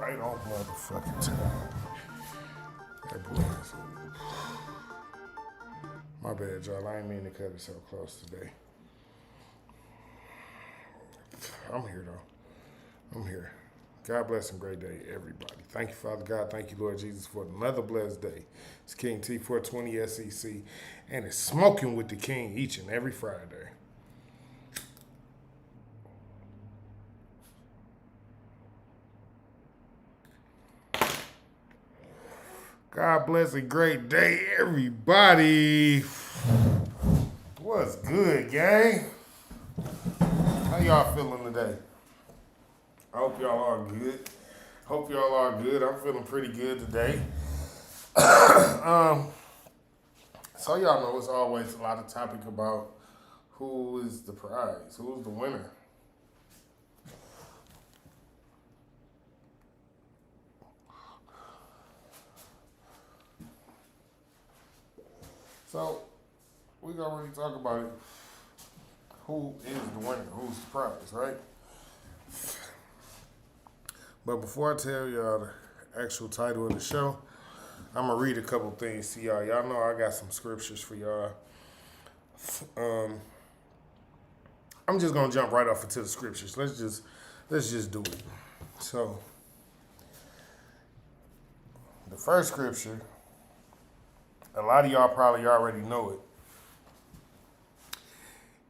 right on motherfucking time. That boy is. My bad, y'all. I ain't mean to cut it so close today. I'm here, though. I'm here. God bless and great day, everybody. Thank you, Father God. Thank you, Lord Jesus, for another blessed day. It's King T 420 SEC, and it's Smoking with the King each and every Friday. God bless a great day, everybody. What's good, gang? How y'all feeling today? I hope y'all are good. Hope y'all are good. I'm feeling pretty good today. So y'all know it's always a lot of topic about who is the prize, who's the winner. So we gonna really talk about it. Who is the winner? Who's the prize, right? But before I tell y'all the actual title of the show, I'm gonna read a couple things to y'all. Y'all know I got some scriptures for y'all. I'm just gonna jump right off into the scriptures. Let's just do it. So the first scripture, a lot of y'all probably already know it,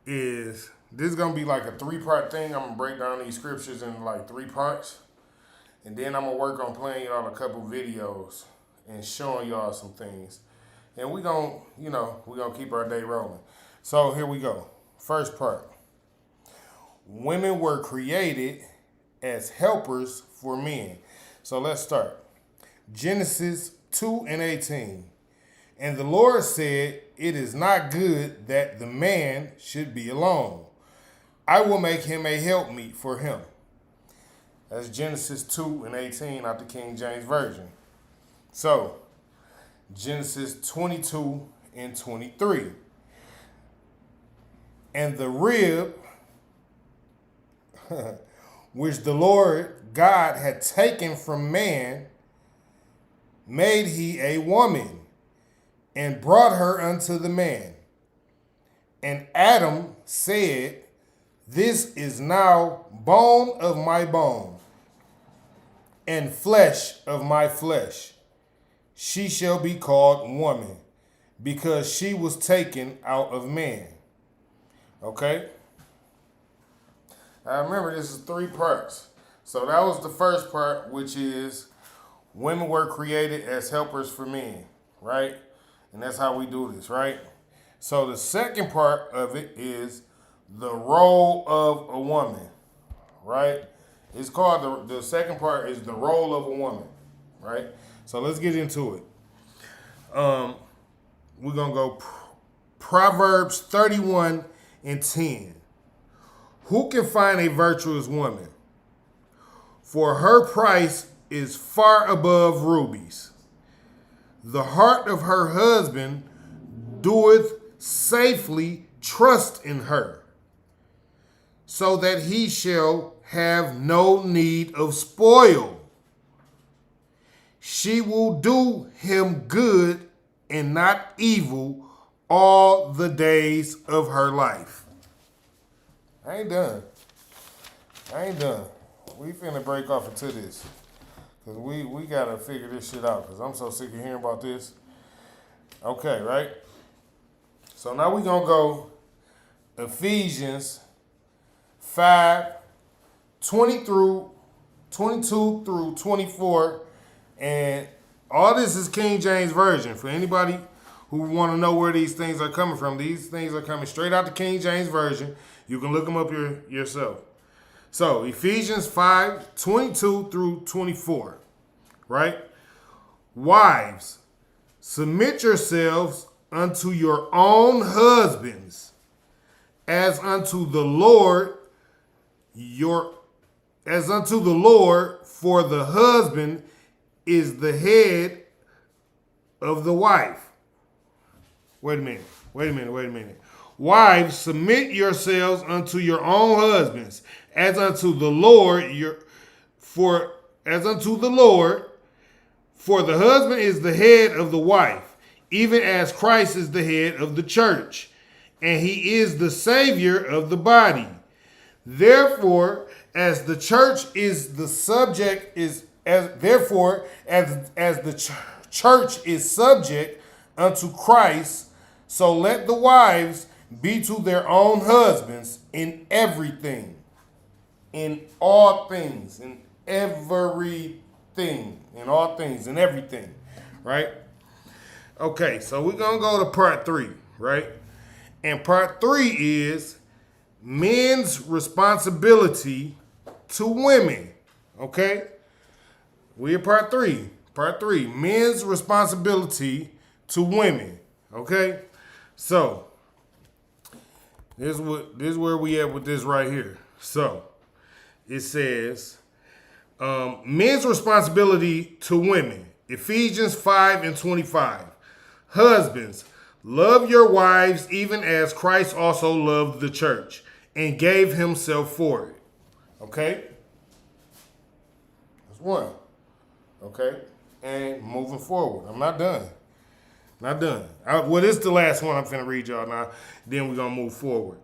is this is gonna be like a 3-part thing. I'm gonna break down these scriptures in like 3 parts. And then I'm gonna work on playing y'all a couple videos and showing y'all some things. And we gonna keep our day rolling. So here we go. First part. Women were created as helpers for men. So let's start. Genesis 2:18. And the Lord said, it is not good that the man should be alone. I will make him a helpmeet for him. That's Genesis 2:18 out the King James Version. So, Genesis 22:23. And the rib, which the Lord God had taken from man, made he a woman, and brought her unto the man. And Adam said, this is now bone of my bone, and flesh of my flesh. She shall be called woman, because she was taken out of man. Okay? Now remember, this is 3 parts. So that was the first part, which is women were created as helpers for men, right? And that's how we do this, right? So the second part of it is the role of a woman, right? It's called, the second part is the role of a woman, right? So let's get into it. We're going to go Proverbs 31:10. Who can find a virtuous woman? For her price is far above rubies. The heart of her husband doeth safely trust in her, so that he shall have no need of spoil. She will do him good and not evil all the days of her life. I ain't done. We finna break off into this. Because we got to figure this shit out. Because I'm so sick of hearing about this. Okay, right? So now we going to go Ephesians 5:22 through 24. And all this is King James Version. For anybody who want to know where these things are coming from, these things are coming straight out the King James Version. You can look them up yourself. So Ephesians 5:22 through 24, right? Wives, submit yourselves unto your own husbands, as unto the Lord, for the husband is the head of the wife. Wait a minute. Wives, submit yourselves unto your own husbands, as unto the Lord, for as unto the Lord, for the husband is the head of the wife, even as Christ is the head of the church, and he is the Savior of the body. Therefore, as the church is the subject as the church is subject unto Christ, so let the wives be to their own husbands in everything, in all things, in everything, in all things, in everything, right? Okay, so we're gonna go to part 3, right? And part 3 is men's responsibility to women. Okay? We're part 3. Part 3. Men's responsibility to women. Okay? So this is where we at with this right here. So it says men's responsibility to women. Ephesians 5:25. Husbands, love your wives even as Christ also loved the church and gave himself for it. Okay? That's one. Okay? And moving forward. I'm not done. Not done. This is the last one I'm finna read y'all now. Then we're gonna move forward.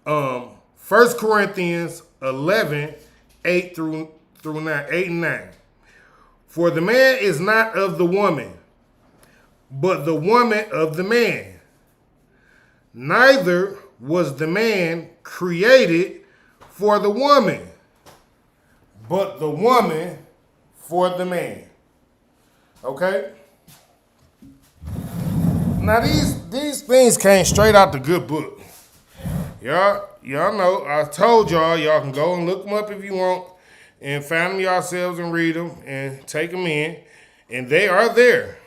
1 Corinthians 11, 8 through 9, 8 and 9. For the man is not of the woman, but the woman of the man. Neither was the man created for the woman, but the woman for the man. Okay? Now these things came straight out the good book. Y'all know, I told y'all can go and look them up if you want and find them yourselves and read them and take them in. And they are there.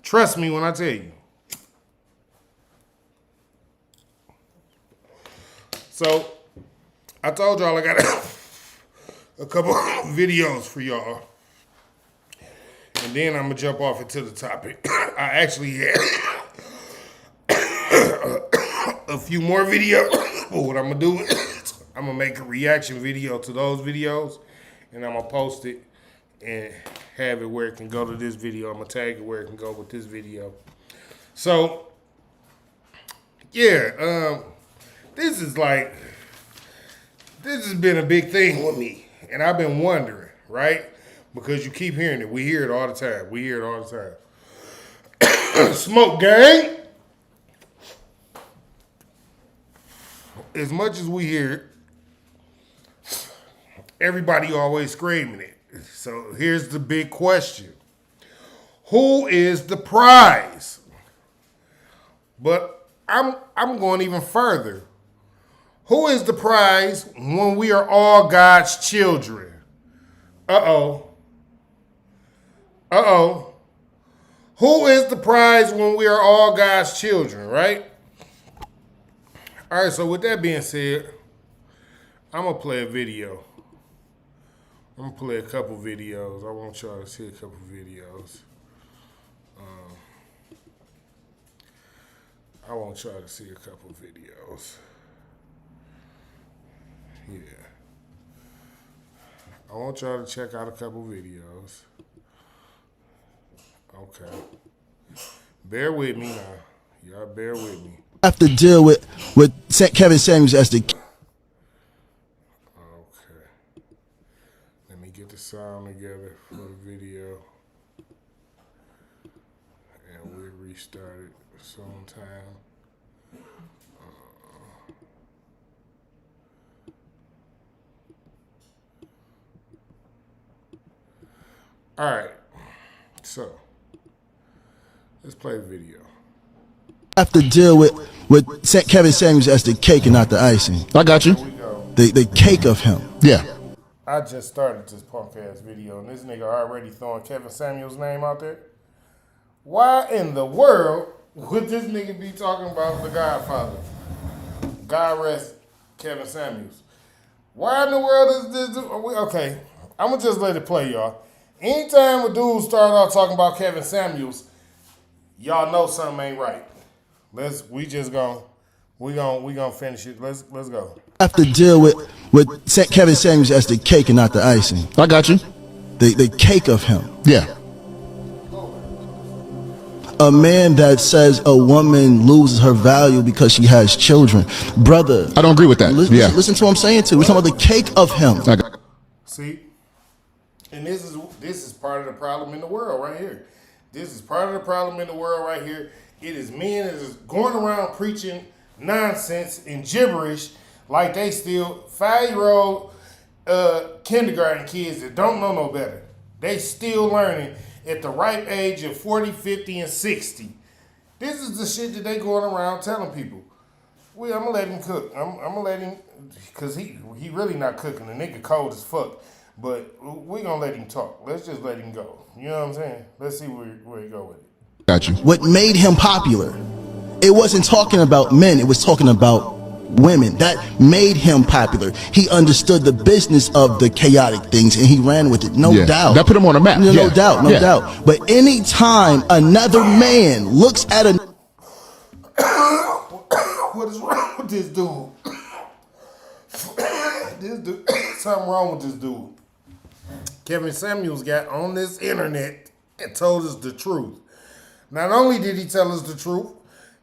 Trust me when I tell you. So, I told y'all I got a couple videos for y'all. And then I'm going to jump off into the topic. I actually had a few more videos. But what I'm going to do is I'm going to make a reaction video to those videos. And I'm going to post it and have it where it can go to this video. I'm going to tag it where it can go with this video. So, yeah, this has been a big thing with me. And I've been wondering, right? Because you keep hearing it. We hear it all the time. Smoke gang. As much as we hear it, everybody always screaming it. So here's the big question. Who is the prize? But I'm going even further. Who is the prize when we are all God's children? Uh-oh. Who is the prize when we are all God's children, right? All right, so with that being said, I'm going to play a video. I'm going to play a couple videos. I want y'all to see a couple videos. Yeah. I want y'all to check out a couple videos. Okay. Bear with me now. Y'all bear with me. Have to deal with Kevin Samuels as the... Okay. Let me get the sound together for the video. And we'll restart it sometime. All right. So, let's play the video. Have to deal with Kevin Samuels as the cake and not the icing. I got you. Here we go. The cake of him. Yeah. I just started this punk ass video, and this nigga already throwing Kevin Samuels' name out there. Why in the world would this nigga be talking about The Godfather? God rest Kevin Samuels. Why in the world is this? Okay, I'm gonna just let it play, y'all. Anytime a dude start out talking about Kevin Samuels, y'all know something ain't right. We just gonna We gonna finish it. Let's go. Have to deal with Kevin Samuels as the cake and not the icing. I got you. The cake of him. Yeah. A man that says a woman loses her value because she has children. Brother. I don't agree with that. Listen to what I'm saying too. We're talking about the cake of him. See? And this is part of the problem in the world right here. This is part of the problem in the world right here. It is men that is going around preaching nonsense and gibberish like they still 5-year-old kindergarten kids that don't know no better. They still learning at the ripe age of 40, 50, and 60. This is the shit that they going around telling people. I'm gonna let him cook. I'm gonna let him, cause he really not cooking. The nigga cold as fuck. But we gonna let him talk. Let's just let him go. You know what I'm saying? Let's see where he go with it. Got you. What made him popular? It wasn't talking about men. It was talking about women. That made him popular. He understood the business of the chaotic things and he ran with it. No doubt. That put him on the map. No doubt. No doubt. But anytime another man looks at a what is wrong with this dude? Something wrong with this dude. Kevin Samuels got on this internet and told us the truth. Not only did he tell us the truth,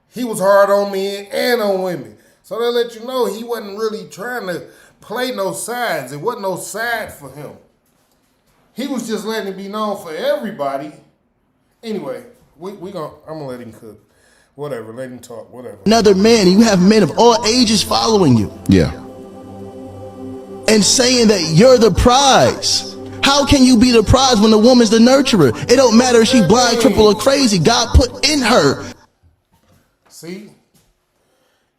he was hard on men and on women. So they let you know he wasn't really trying to play no sides. It wasn't no side for him. He was just letting it be known for everybody. Anyway, I'm gonna let him cook. Whatever, let him talk, whatever. Another man, you have men of all ages following you. Yeah. And saying that you're the prize. How can you be the prize when the woman's the nurturer? It don't matter if she blind, cripple, or crazy. God put in her. See?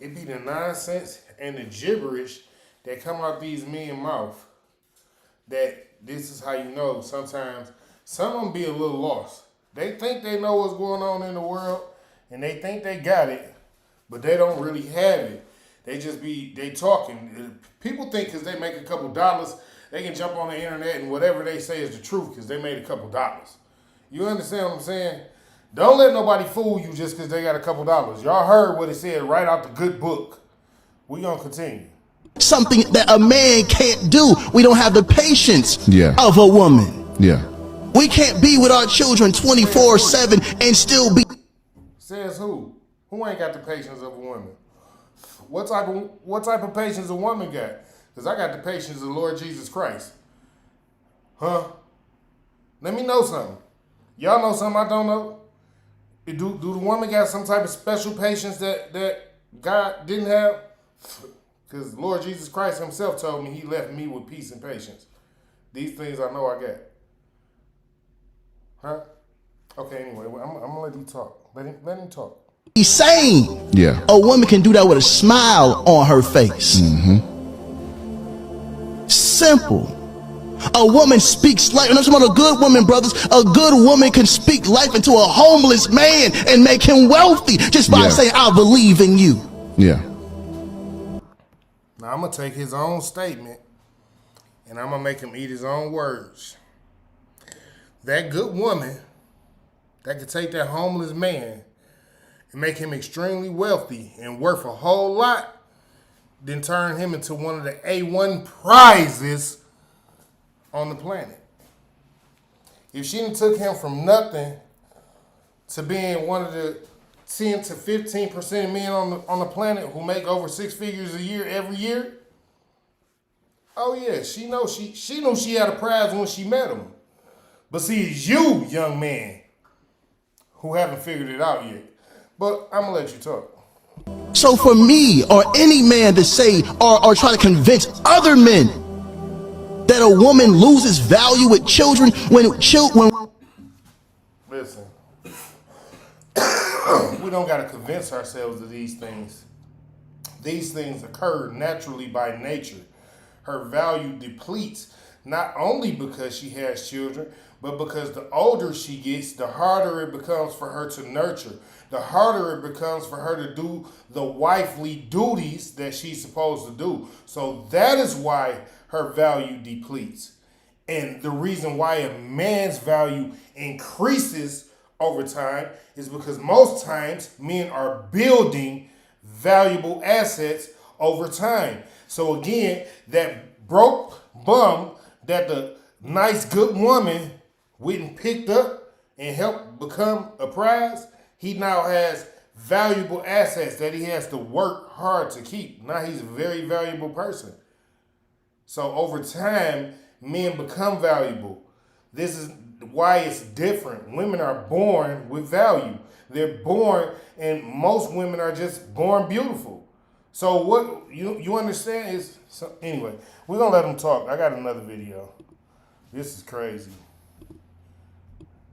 It be the nonsense and the gibberish that come out these men's mouth that this is how you know sometimes some of them be a little lost. They think they know what's going on in the world and they think they got it, but they don't really have it. They talking. People think because they make a couple dollars, they can jump on the internet and whatever they say is the truth because they made a couple dollars. You understand what I'm saying? Don't let nobody fool you just because they got a couple dollars. Y'all heard what it said right out the good book. We gonna continue. Something that a man can't do. We don't have the patience of a woman. Yeah. We can't be with our children 24/7 and still be. Says who? Who ain't got the patience of a woman? What type of patience a woman got? Because I got the patience of the Lord Jesus Christ. Huh? Let me know something. Y'all know something I don't know? Do the woman got some type of special patience that God didn't have? Because Lord Jesus Christ himself told me he left me with peace and patience. These things I know I got. Huh? Okay, anyway, I'm going to let him talk. Let him talk. He's saying a woman can do that with a smile on her face. Simple. A woman speaks life, and I'm talking about a good woman, brothers. A good woman can speak life into a homeless man and make him wealthy just by saying, I believe in you. Yeah. Now I'm going to take his own statement and I'm going to make him eat his own words. That good woman that could take that homeless man and make him extremely wealthy and worth a whole lot, then turn him into one of the A1 prizes on the planet. If she took him from nothing to being one of the 10 to 15% of men on the planet who make over 6 figures a year every year, oh yeah, she knew she had a prize when she met him. But see, it's you, young man, who haven't figured it out yet. But I'm gonna let you talk. So for me or any man to say or try to convince other men that a woman loses value with children when Listen, we don't gotta convince ourselves of these things. These things occur naturally by nature. Her value depletes not only because she has children, but because the older she gets, the harder it becomes for her to nurture. The harder it becomes for her to do the wifely duties that she's supposed to do. So that is why her value depletes. And the reason why a man's value increases over time is because most times men are building valuable assets over time. So again, that broke bum that the nice good woman went and picked up and helped become a prize, he now has valuable assets that he has to work hard to keep. Now he's a very valuable person. So over time, men become valuable. This is why it's different. Women are born with value. They're born, and most women are just born beautiful. So what you understand is, anyway, we're gonna let them talk. I got another video. This is crazy.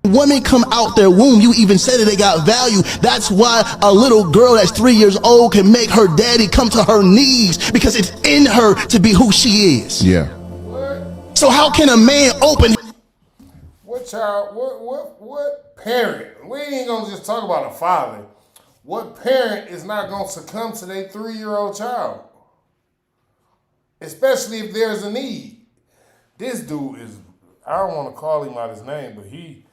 Women come out their womb, you even said that they got value. That's why a little girl that's 3 years old can make her daddy come to her knees, because it's in her to be who she is. Yeah. What? So how can a man open? What child? What parent? We ain't gonna just talk about a father. What parent is not gonna succumb to their 3-year-old child? Especially if there's a need. This dude is, I don't want to call him out his name, but you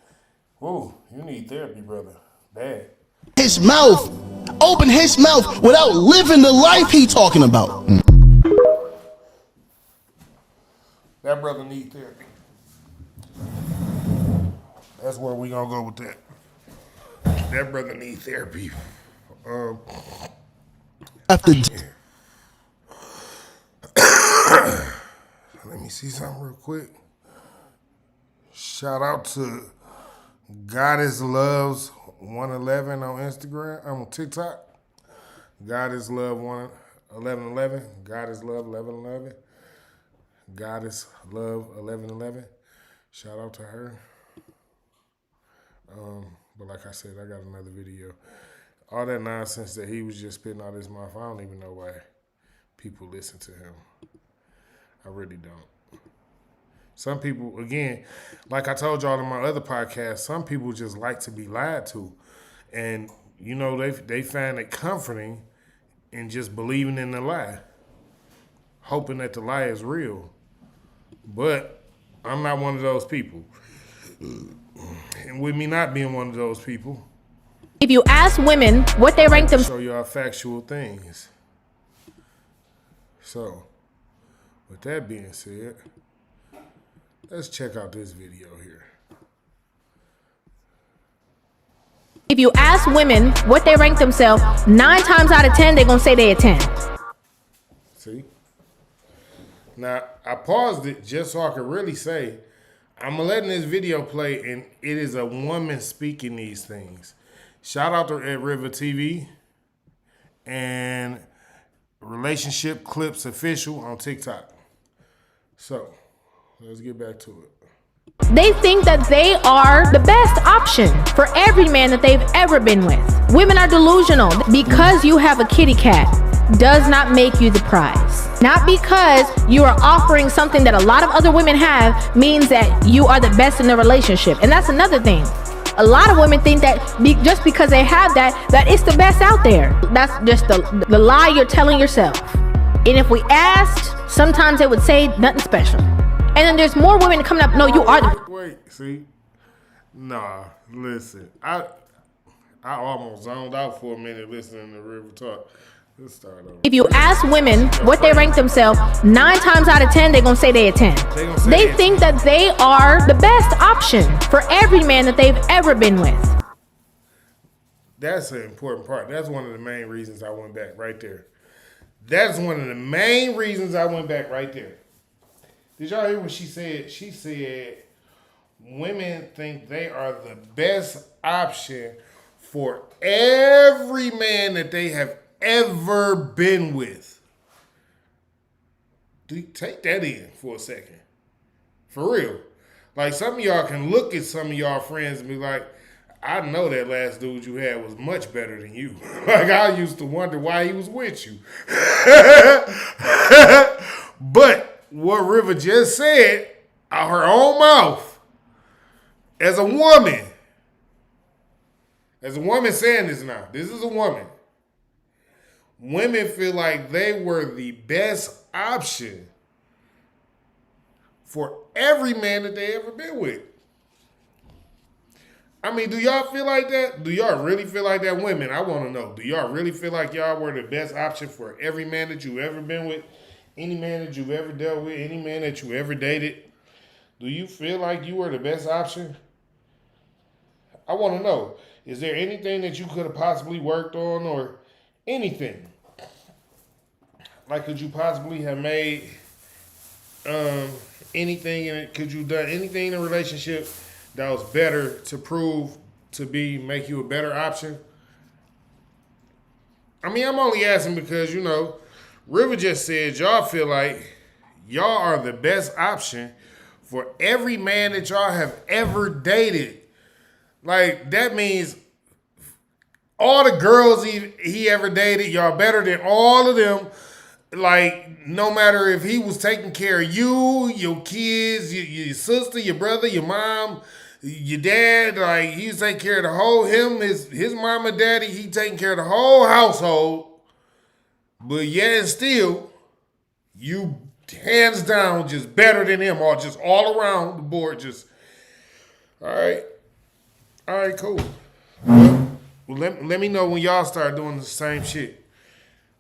need therapy, brother. Bad. His mouth, open his mouth without living the life he talking about. That brother need therapy. That's where we gonna go with that. That brother need therapy. After Let me see something real quick. Shout out to Goddess Loves 111 on Instagram. I'm on TikTok. Goddess Love 1111. Goddess Love 1111. Goddess Love 1111. Shout out to her. But like I said, I got another video. All that nonsense that he was just spitting out his mouth, I don't even know why people listen to him. I really don't. Some people, again, like I told y'all in my other podcast, some people just like to be lied to. And, you know, they find it comforting in just believing in the lie, hoping that the lie is real. But I'm not one of those people. And with me not being one of those people, if you ask women what they rank them, show y'all factual things. So, with that being said, let's check out this video here. if you ask women what they rank themselves, 9 times out of 10 they're gonna say they a 10. See? Now, I paused it just so I could really say, I'm letting this video play, and it is a woman speaking these things. Shout out to Ed River TV and Relationship Clips Official on TikTok. So, let's get back to it. They think that they are the best option for every man that they've ever been with. Women are delusional. Because you have a kitty cat does not make you the prize. Not because you are offering something that a lot of other women have means that you are the best in the relationship. And that's another thing. A lot of women think that just because they have that it's the best out there. That's just the lie you're telling yourself. And if we asked, sometimes they would say nothing special. And then there's more women coming up. No, you are the. Wait, see? Nah, listen. I almost zoned out for a minute listening to River talk. Let's start over. If you ask women what they rank themselves, 9 times out of 10 they're gonna say they a 10. They think that they are the best option for every man that they've ever been with. That's an important part. That's one of the main reasons I went back right there. That's one of the main reasons I went back right there. Did y'all hear what she said? She said women think they are the best option for every man that they have ever been with. Take that in for a second. For real. Like, some of y'all can look at some of y'all friends and be like, I know that last dude you had was much better than you. Like, I used to wonder why he was with you. But what River just said out her own mouth, as a woman saying this now, this is a woman. Women feel like they were the best option for every man that they ever been with. I mean, do y'all feel like that? Do y'all really feel like that? Women, I want to know. Do y'all really feel like y'all were the best option for every man that you've ever been with? Any man that you've ever dealt with? Any man that you ever dated? Do you feel like you were the best option? I want to know. Is there anything that you could have possibly worked on or anything? Like, could you possibly have made anything in it? Could you done anything in a relationship that was better to prove to make you a better option? I mean, I'm only asking because, you know, River just said y'all feel like y'all are the best option for every man that y'all have ever dated. Like, that means all the girls he ever dated, y'all better than all of them. Like, no matter if he was taking care of you, your kids, your sister, your brother, your mom, your dad, like, he was taking care of the whole, his mama, daddy, he taking care of the whole household. But yet and still, you hands down just better than him, or just all around the board, just, all right, cool. Well, let me know when y'all start doing the same shit.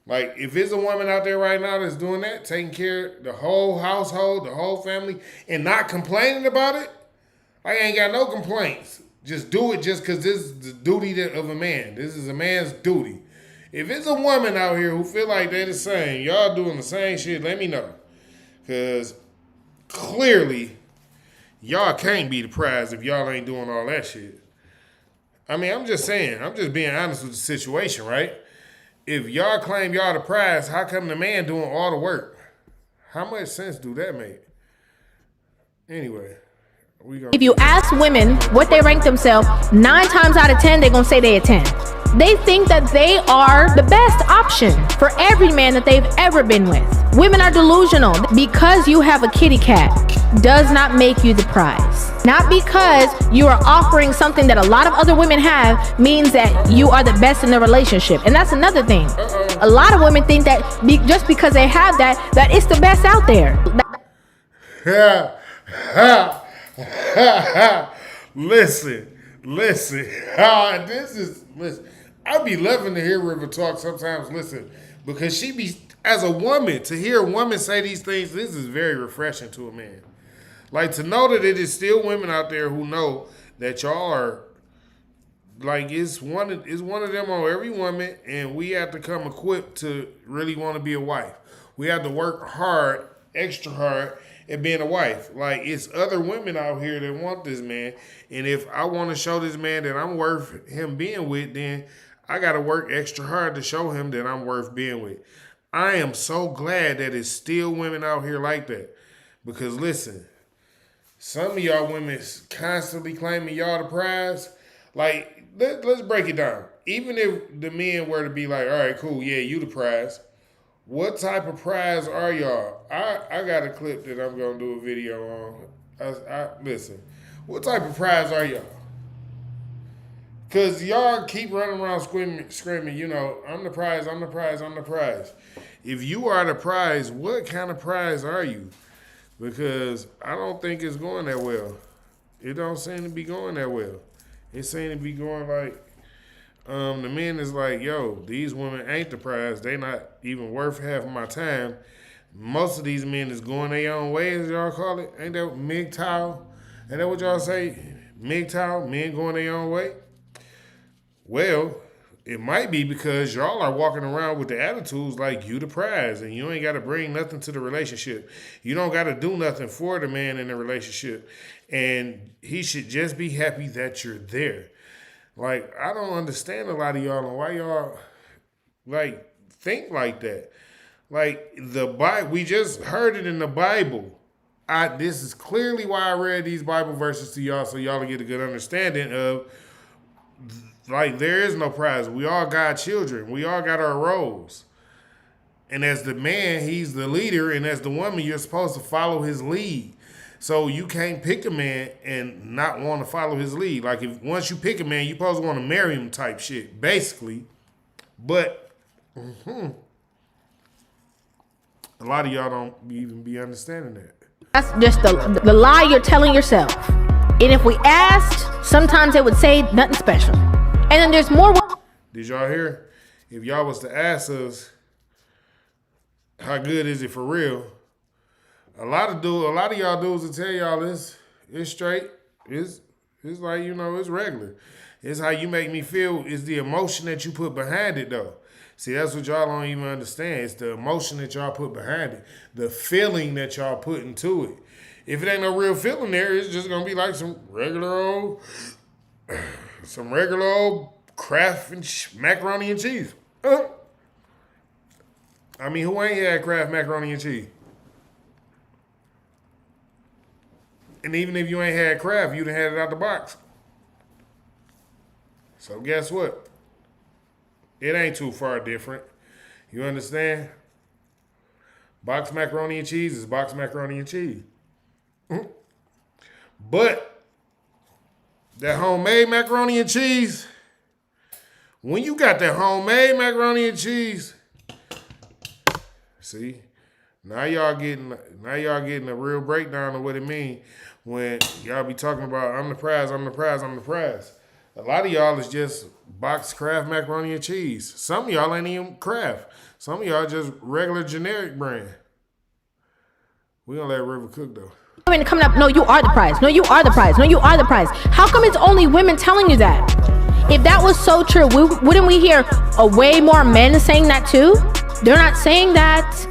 Like, if there's a woman out there right now that's doing that, taking care of the whole household, the whole family, and not complaining about it, I ain't got no complaints. Just do it just because this is the duty of a man. This is a man's duty. If it's a woman out here who feel like they're the same, y'all doing the same shit, let me know. Because clearly, y'all can't be the prize if y'all ain't doing all that shit. I mean, I'm just saying. I'm just being honest with the situation, right? If y'all claim y'all the prize, how come the man doing all the work? How much sense do that make? Anyway. If you ask women what they rank themselves, 9 times out of 10, they're going to say they a 10. They think that they are the best option for every man that they've ever been with. Women are delusional. Because you have a kitty cat does not make you the prize. Not because you are offering something that a lot of other women have means that you are the best in the relationship. And that's another thing. A lot of women think that just because they have that it's the best out there. Listen. Listen. I be loving to hear River talk sometimes. Listen, because she be, as a woman, to hear a woman say these things, this is very refreshing to a man. Like, to know that it is still women out there who know that y'all are, like, it's one of them on every woman, and we have to come equipped to really want to be a wife. We have to work hard, extra hard, at being a wife. Like, it's other women out here that want this man, and if I want to show this man that I'm worth him being with, then I got to work extra hard to show him that I'm worth being with. I am so glad that it's still women out here like that. Because listen, some of y'all women constantly claiming y'all the prize. Like, let's break it down. Even if the men were to be like, all right, cool, yeah, you the prize. What type of prize are y'all? I got a clip that I'm going to do a video on. Listen, what type of prize are y'all? Because y'all keep running around screaming, you know, I'm the prize. If you are the prize, what kind of prize are you? Because I don't think it's going that well. It don't seem to be going that well. It seems to be going like, the men is like, yo, these women ain't the prize. They not even worth half of my time. Most of these men is going their own way, as y'all call it. Ain't that MGTOW? Ain't that what y'all say? MGTOW, men going their own way? Well, it might be because y'all are walking around with the attitudes like you the prize and you ain't got to bring nothing to the relationship. You don't got to do nothing for the man in the relationship. And he should just be happy that you're there. Like, I don't understand a lot of y'all and why y'all, like, think like that. Like, the Bible, we just heard it in the Bible. This is clearly why I read these Bible verses to y'all, so y'all get a good understanding of, like, there is no prize. We all got children. We all got our roles. And as the man, he's the leader, and as the woman, you're supposed to follow his lead. So you can't pick a man and not want to follow his lead. Like, if once you pick a man, you're supposed to want to marry him type shit, basically. But a lot of y'all don't even be understanding that. That's just the lie you're telling yourself. And if we asked, sometimes they would say nothing special. And then there's more. Did y'all hear? If y'all was to ask us, how good is it for real? A lot of y'all dudes will tell y'all it's straight. It's like, it's regular. It's how you make me feel. It's the emotion that you put behind it, though. See, that's what y'all don't even understand. It's the emotion that y'all put behind it. The feeling that y'all put into it. If it ain't no real feeling there, it's just going to be like some regular old Kraft and macaroni and cheese. I mean, who ain't had Kraft macaroni and cheese? And even if you ain't had Kraft, you'd have had it out the box. So guess what? It ain't too far different. You understand? Box macaroni and cheese is box macaroni and cheese. But that homemade macaroni and cheese, when you got that homemade macaroni and cheese, see, now y'all getting a real breakdown of what it means when y'all be talking about I'm the prize. A lot of y'all is just boxed Kraft macaroni and cheese. Some of y'all ain't even Kraft. Some of y'all just regular generic brand. We gonna let River cook though. Women coming up, no, you are the prize. No, you are the prize. No, you are the prize. How come it's only women telling you that? If that was so true, wouldn't we hear a way more men saying that too? They're not saying that.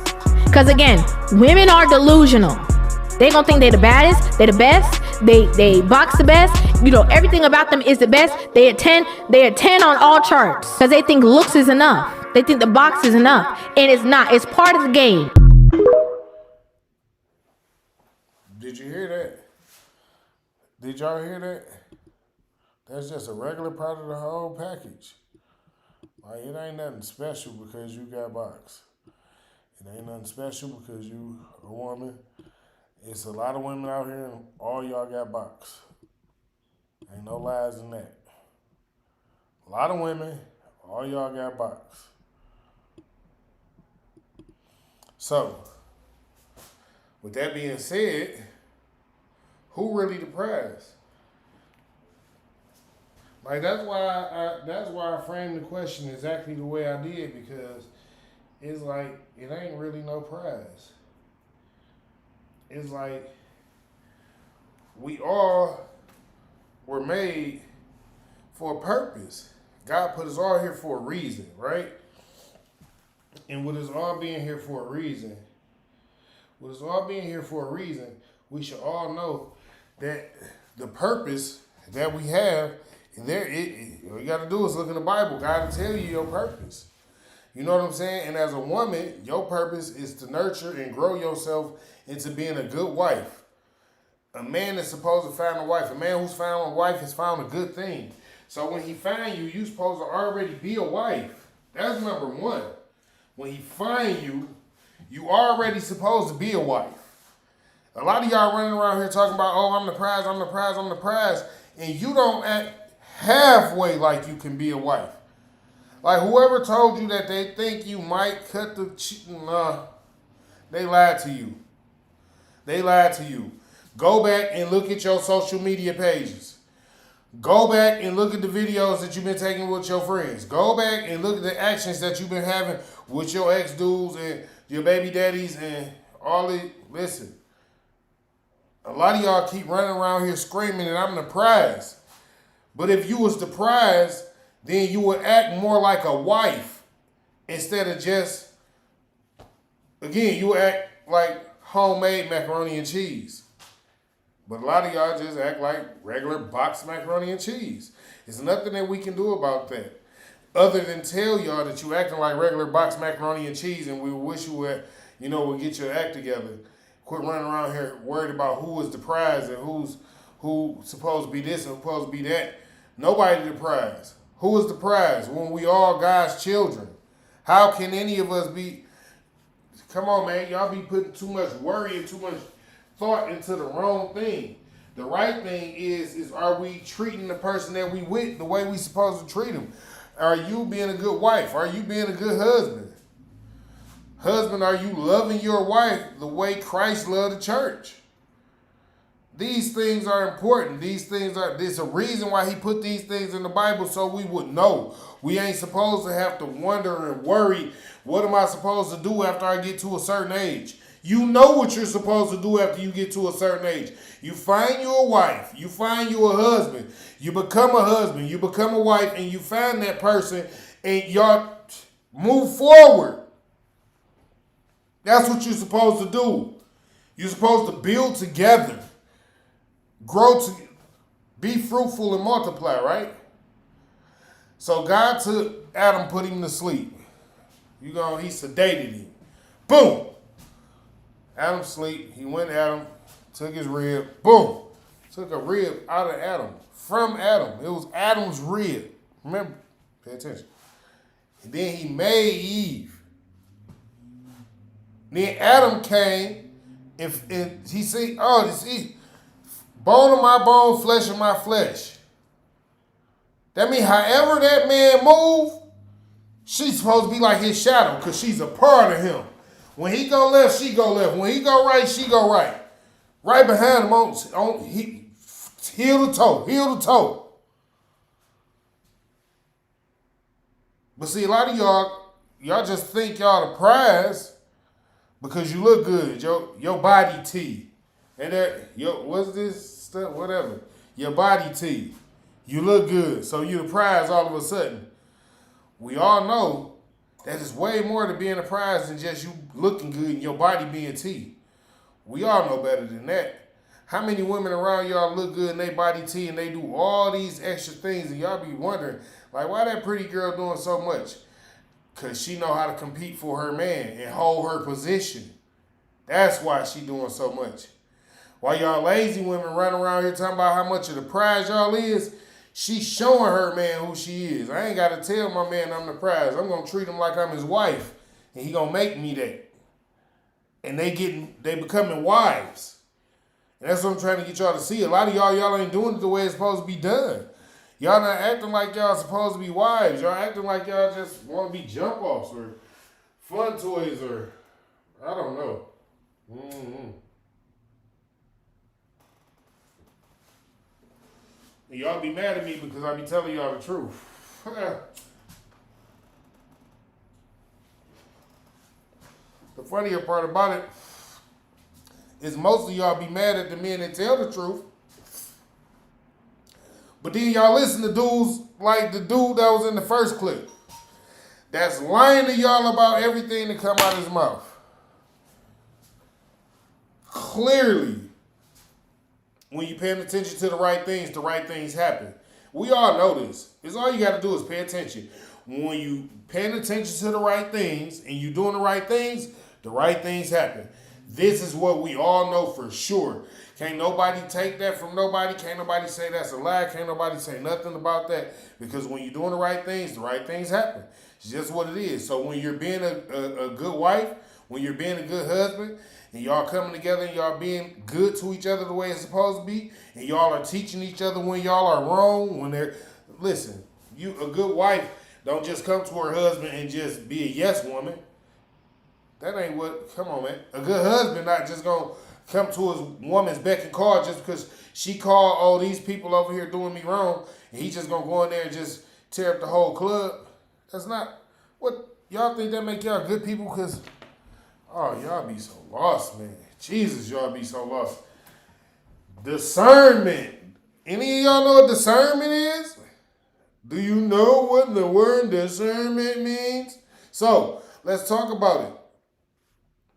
Because again, women are delusional. They gonna think they the baddest, they the best, they box the best, everything about them is the best. They a 10 on all charts. Because they think looks is enough. They think the box is enough. And it's not. It's part of the game. Did you hear that? Did y'all hear that? That's just a regular part of the whole package. Like, it ain't nothing special because you got box. It ain't nothing special because you a woman. It's a lot of women out here and all y'all got box. Ain't no lies in that. A lot of women, all y'all got box. So, with that being said, who really the prize? Like, that's why I framed the question exactly the way I did, because it's like, it ain't really no prize. It's like, we all were made for a purpose. God put us all here for a reason, right? And with us all being here for a reason, we should all know that the purpose that we have, all you got to do is look in the Bible. God will tell you your purpose. You know what I'm saying? And as a woman, your purpose is to nurture and grow yourself into being a good wife. A man is supposed to find a wife. A man who's found a wife has found a good thing. So when he find you, you're supposed to already be a wife. That's number one. When he find you, you already supposed to be a wife. A lot of y'all running around here talking about, oh, I'm the prize, and you don't act halfway like you can be a wife. Like, whoever told you that they think you might cut the they lied to you. They lied to you. Go back and look at your social media pages. Go back and look at the videos that you've been taking with your friends. Go back and look at the actions that you've been having with your ex-dudes and your baby daddies and all the... Listen, a lot of y'all keep running around here screaming that I'm the prize. But if you was the prize, then you would act more like a wife instead of just... Again, you would act like homemade macaroni and cheese. But a lot of y'all just act like regular boxed macaroni and cheese. There's nothing that we can do about that, other than tell y'all that you acting like regular boxed macaroni and cheese, and we wish you would, would get your act together. Quit running around here worried about who is the prize and who's supposed to be this and supposed to be that. Nobody the prize. Who is the prize when we all God's children? How can any of us be? Come on, man. Y'all be putting too much worry and too much thought into the wrong thing. The right thing is are we treating the person that we with the way we supposed to treat them? Are you being a good wife? Are you being a good husband? Husband, are you loving your wife the way Christ loved the church? These things are important. There's a reason why he put these things in the Bible so we would know. We ain't supposed to have to wonder and worry, what am I supposed to do after I get to a certain age? You know what you're supposed to do after you get to a certain age. You find you a wife. You find you a husband. You become a husband. You become a wife, and you find that person, and y'all move forward. That's what you're supposed to do. You're supposed to build together. Grow to be fruitful and multiply, right? So God took Adam, put him to sleep. He sedated him. Boom. Adam sleep. He went Adam, took his rib. Boom. Took a rib out of Adam. From Adam. It was Adam's rib. Remember? Pay attention. And then he made Eve. Then Adam came and he said, oh, this is bone of my bone, flesh of my flesh. That means however that man move, she's supposed to be like his shadow because she's a part of him. When he go left, she go left. When he go right, she go right. Right behind him on heel to toe. But see, a lot of y'all just think y'all the prize because you look good. Your body T. And what's this stuff? Whatever. Your body T. You look good. So you the prize all of a sudden. We all know that it's way more to being a prize than just you looking good and your body being T. We all know better than that. How many women around y'all look good and they body T and they do all these extra things and y'all be wondering, like, why that pretty girl doing so much? Because she know how to compete for her man and hold her position. That's why she doing so much. While y'all lazy women run around here talking about how much of the prize y'all is, she's showing her man who she is. I ain't got to tell my man I'm the prize. I'm going to treat him like I'm his wife, and he going to make me that. And they becoming wives. And that's what I'm trying to get y'all to see. A lot of y'all ain't doing it the way it's supposed to be done. Y'all not acting like y'all supposed to be wives. Y'all acting like y'all just want to be jump-offs or fun toys or, I don't know. And y'all be mad at me because I be telling y'all the truth. The funnier part about it is most of y'all be mad at the men that tell the truth. But then y'all listen to dudes like the dude that was in the first clip. That's lying to y'all about everything that come out of his mouth. Clearly, when you're paying attention to the right things happen. We all know this. It's all you got to do is pay attention. When you paying attention to the right things and you doing the right things happen. This is what we all know for sure. Can't nobody take that from nobody. Can't nobody say that's a lie. Can't nobody say nothing about that. Because when you're doing the right things happen. It's just what it is. So when you're being a good wife, when you're being a good husband, and y'all coming together and y'all being good to each other the way it's supposed to be, and y'all are teaching each other when y'all are wrong, listen, a good wife don't just come to her husband and just be a yes woman. That ain't come on, man. A good husband not just gonna come to his woman's beck and call just because she called, oh, these people over here doing me wrong, and he just gonna go in there and just tear up the whole club. That's not what y'all think that make y'all good people because, oh, y'all be so lost, man. Jesus, y'all be so lost. Discernment. Any of y'all know what discernment is? Do you know what the word discernment means? So, let's talk about it.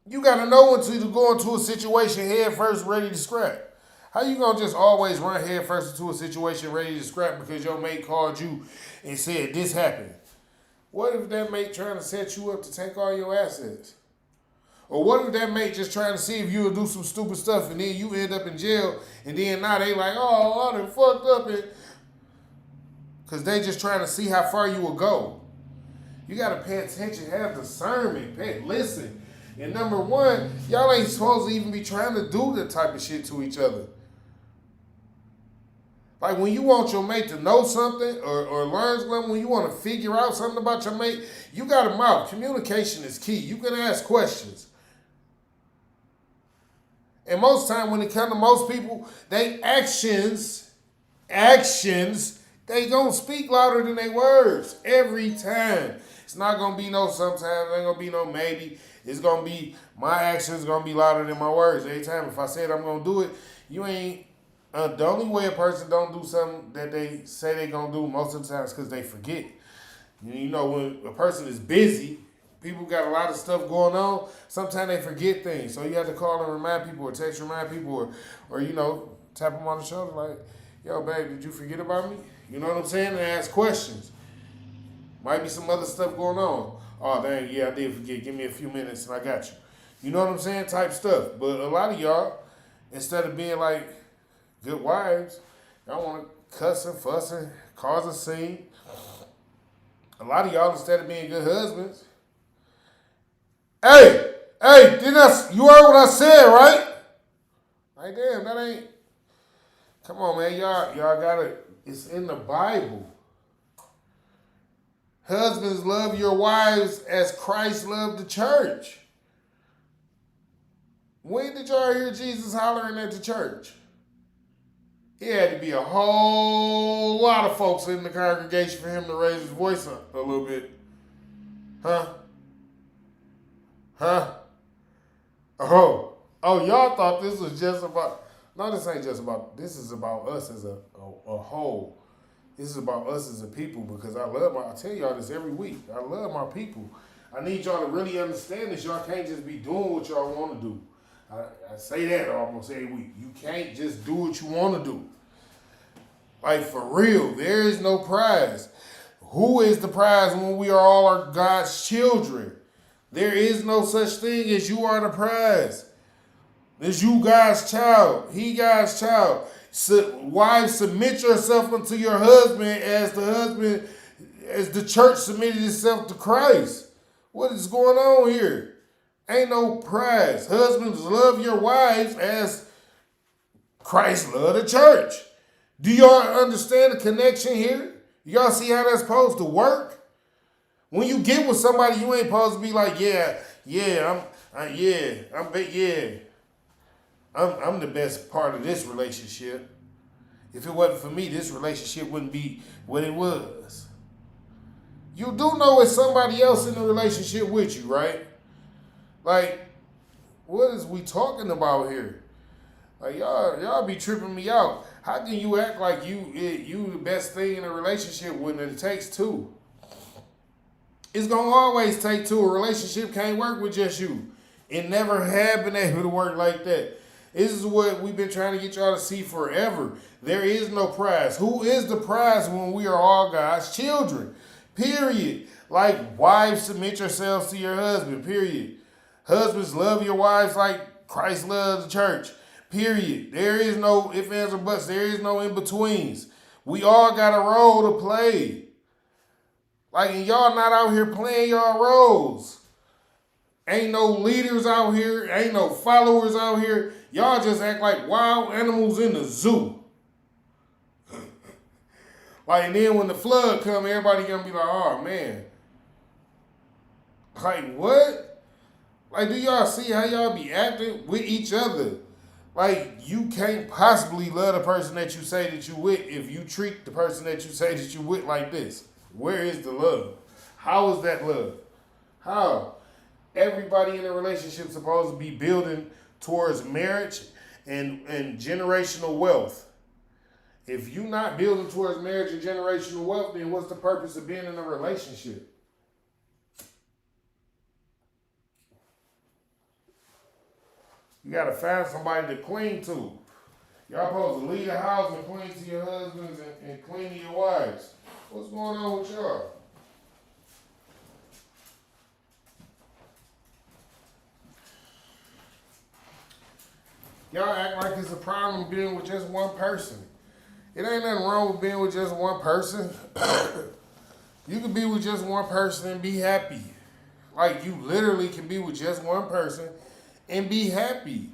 You got to know when to go into a situation head first ready to scrap. How you going to just always run head first into a situation ready to scrap because your mate called you and said this happened? What if that mate trying to set you up to take all your assets? Or what if that mate just trying to see if you'll do some stupid stuff and then you end up in jail and then now they like, oh, I done fucked up it. Because they just trying to see how far you will go. You got to pay attention, have discernment, listen. And number one, y'all ain't supposed to even be trying to do that type of shit to each other. Like when you want your mate to know something or learn something, when you want to figure out something about your mate, you got a mouth. Communication is key. You can ask questions. And most time when it comes to most people, they actions, they gonna speak louder than their words every time. It's not gonna be no sometimes, it ain't gonna be no maybe. It's gonna be my actions gonna be louder than my words every time. If I said I'm gonna do it, you ain't. The only way a person don't do something that they say they gonna do most of the time is because they forget. You know, when a person is busy, people got a lot of stuff going on. Sometimes they forget things, so you have to call and remind people, or text remind people, or you know, tap them on the shoulder like, "Yo, babe, did you forget about me?" You know what I'm saying? And ask questions. Might be some other stuff going on. Oh, dang, yeah, I did forget. Give me a few minutes and I got you. You know what I'm saying? Type stuff. But a lot of y'all, instead of being like good wives, y'all want to cuss and fuss and cause a scene. A lot of y'all, instead of being good husbands, hey, you heard what I said, right? Like, damn, that ain't, come on, man, y'all gotta, it's in the Bible. Husbands, love your wives as Christ loved the church. When did y'all hear Jesus hollering at the church? It had to be a whole lot of folks in the congregation for him to raise his voice up a little bit. Huh? Oh, y'all thought this was just about, no, this ain't just about, this is about us as a whole. This is about us as a people, because I tell y'all this every week. I love my people. I need y'all to really understand this. Y'all can't just be doing what y'all want to do. I say that almost every week. You can't just do what you want to do. Like, for real, there is no prize. Who is the prize when we are all our God's children? There is no such thing as you are the prize. It's you God's child. He God's child. Wives, submit yourself unto your husband as the church submitted itself to Christ. What is going on here? Ain't no prize. Husbands, love your wives as Christ loved the church. Do y'all understand the connection here? Y'all see how that's supposed to work? When you get with somebody, you ain't supposed to be like, I'm the best part of this relationship. If it wasn't for me, this relationship wouldn't be what it was. You do know it's somebody else in the relationship with you, right? Like, what is we talking about here? Like, y'all be tripping me out. How can you act like you the best thing in a relationship when it takes two? It's gonna always take two. A relationship can't work with just you. It never have been able to work like that. This is what we've been trying to get y'all to see forever. There is no prize. Who is the prize when we are all God's children? Period. Like, wives, submit yourselves to your husband. Period. Husbands, love your wives like Christ loved the church. Period. There is no ifs, ands, or buts. There is no in-betweens. We all got a role to play. Like, and y'all not out here playing y'all roles. Ain't no leaders out here. Ain't no followers out here. Y'all just act like wild animals in the zoo. Like, and then when the flood come, everybody gonna be like, oh, man. Like, what? Like, do y'all see how y'all be acting with each other? Like, you can't possibly love the person that you say that you with if you treat the person that you say that you with like this. Where is the love? How is that love? How? Everybody in a relationship is supposed to be building towards marriage and generational wealth. If you're not building towards marriage and generational wealth, then what's the purpose of being in a relationship? You got to find somebody to cling to. Y'all supposed to leave the house and cling to your husbands and cling to your wives. What's going on with y'all? Y'all act like it's a problem being with just one person. It ain't nothing wrong with being with just one person. You can be with just one person and be happy. Like, you literally can be with just one person and be happy.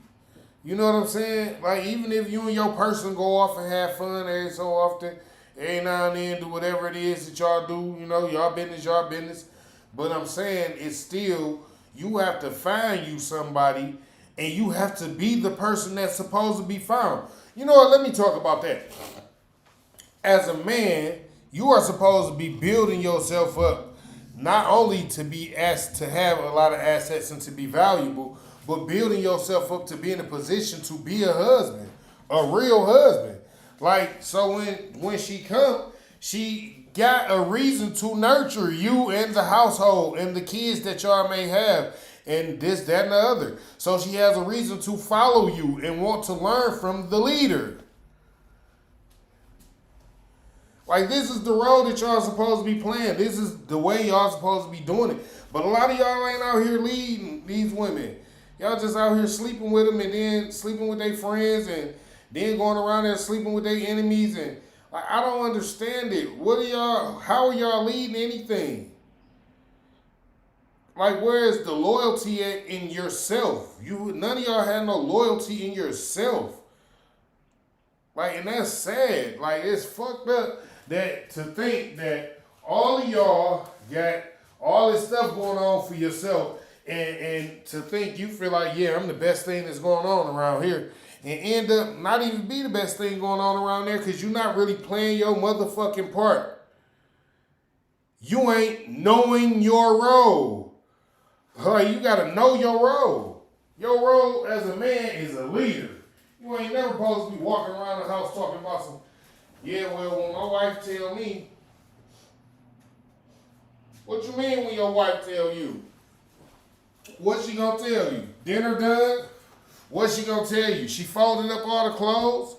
You know what I'm saying? Like, even if you and your person go off and have fun every so often, every now and then, do whatever it is that y'all do, you know, y'all business. But I'm saying it's still, you have to find you somebody and you have to be the person that's supposed to be found. You know what? Let me talk about that. As a man, you are supposed to be building yourself up, not only to be asked to have a lot of assets and to be valuable, but building yourself up to be in a position to be a husband, a real husband. Like, so when she come, she got a reason to nurture you and the household and the kids that y'all may have and this, that, and the other. So she has a reason to follow you and want to learn from the leader. Like, this is the role that y'all supposed to be playing. This is the way y'all supposed to be doing it. But a lot of y'all ain't out here leading these women. Y'all just out here sleeping with them and then sleeping with their friends and then going around there sleeping with their enemies. And like, I don't understand it. How are y'all leading anything? Like, where is the loyalty at in yourself? None of y'all had no loyalty in yourself. Like, and that's sad. Like, it's fucked up that to think that all of y'all got all this stuff going on for yourself and to think you feel like, yeah, I'm the best thing that's going on around here and end up not even be the best thing going on around there because you're not really playing your motherfucking part. You ain't knowing your role. You gotta know your role. Your role as a man is a leader. You ain't never supposed to be walking around the house talking about some, yeah, well, when my wife tell me. What you mean when your wife tell you? What she gonna tell you? Dinner done? What she gonna tell you? She folded up all the clothes?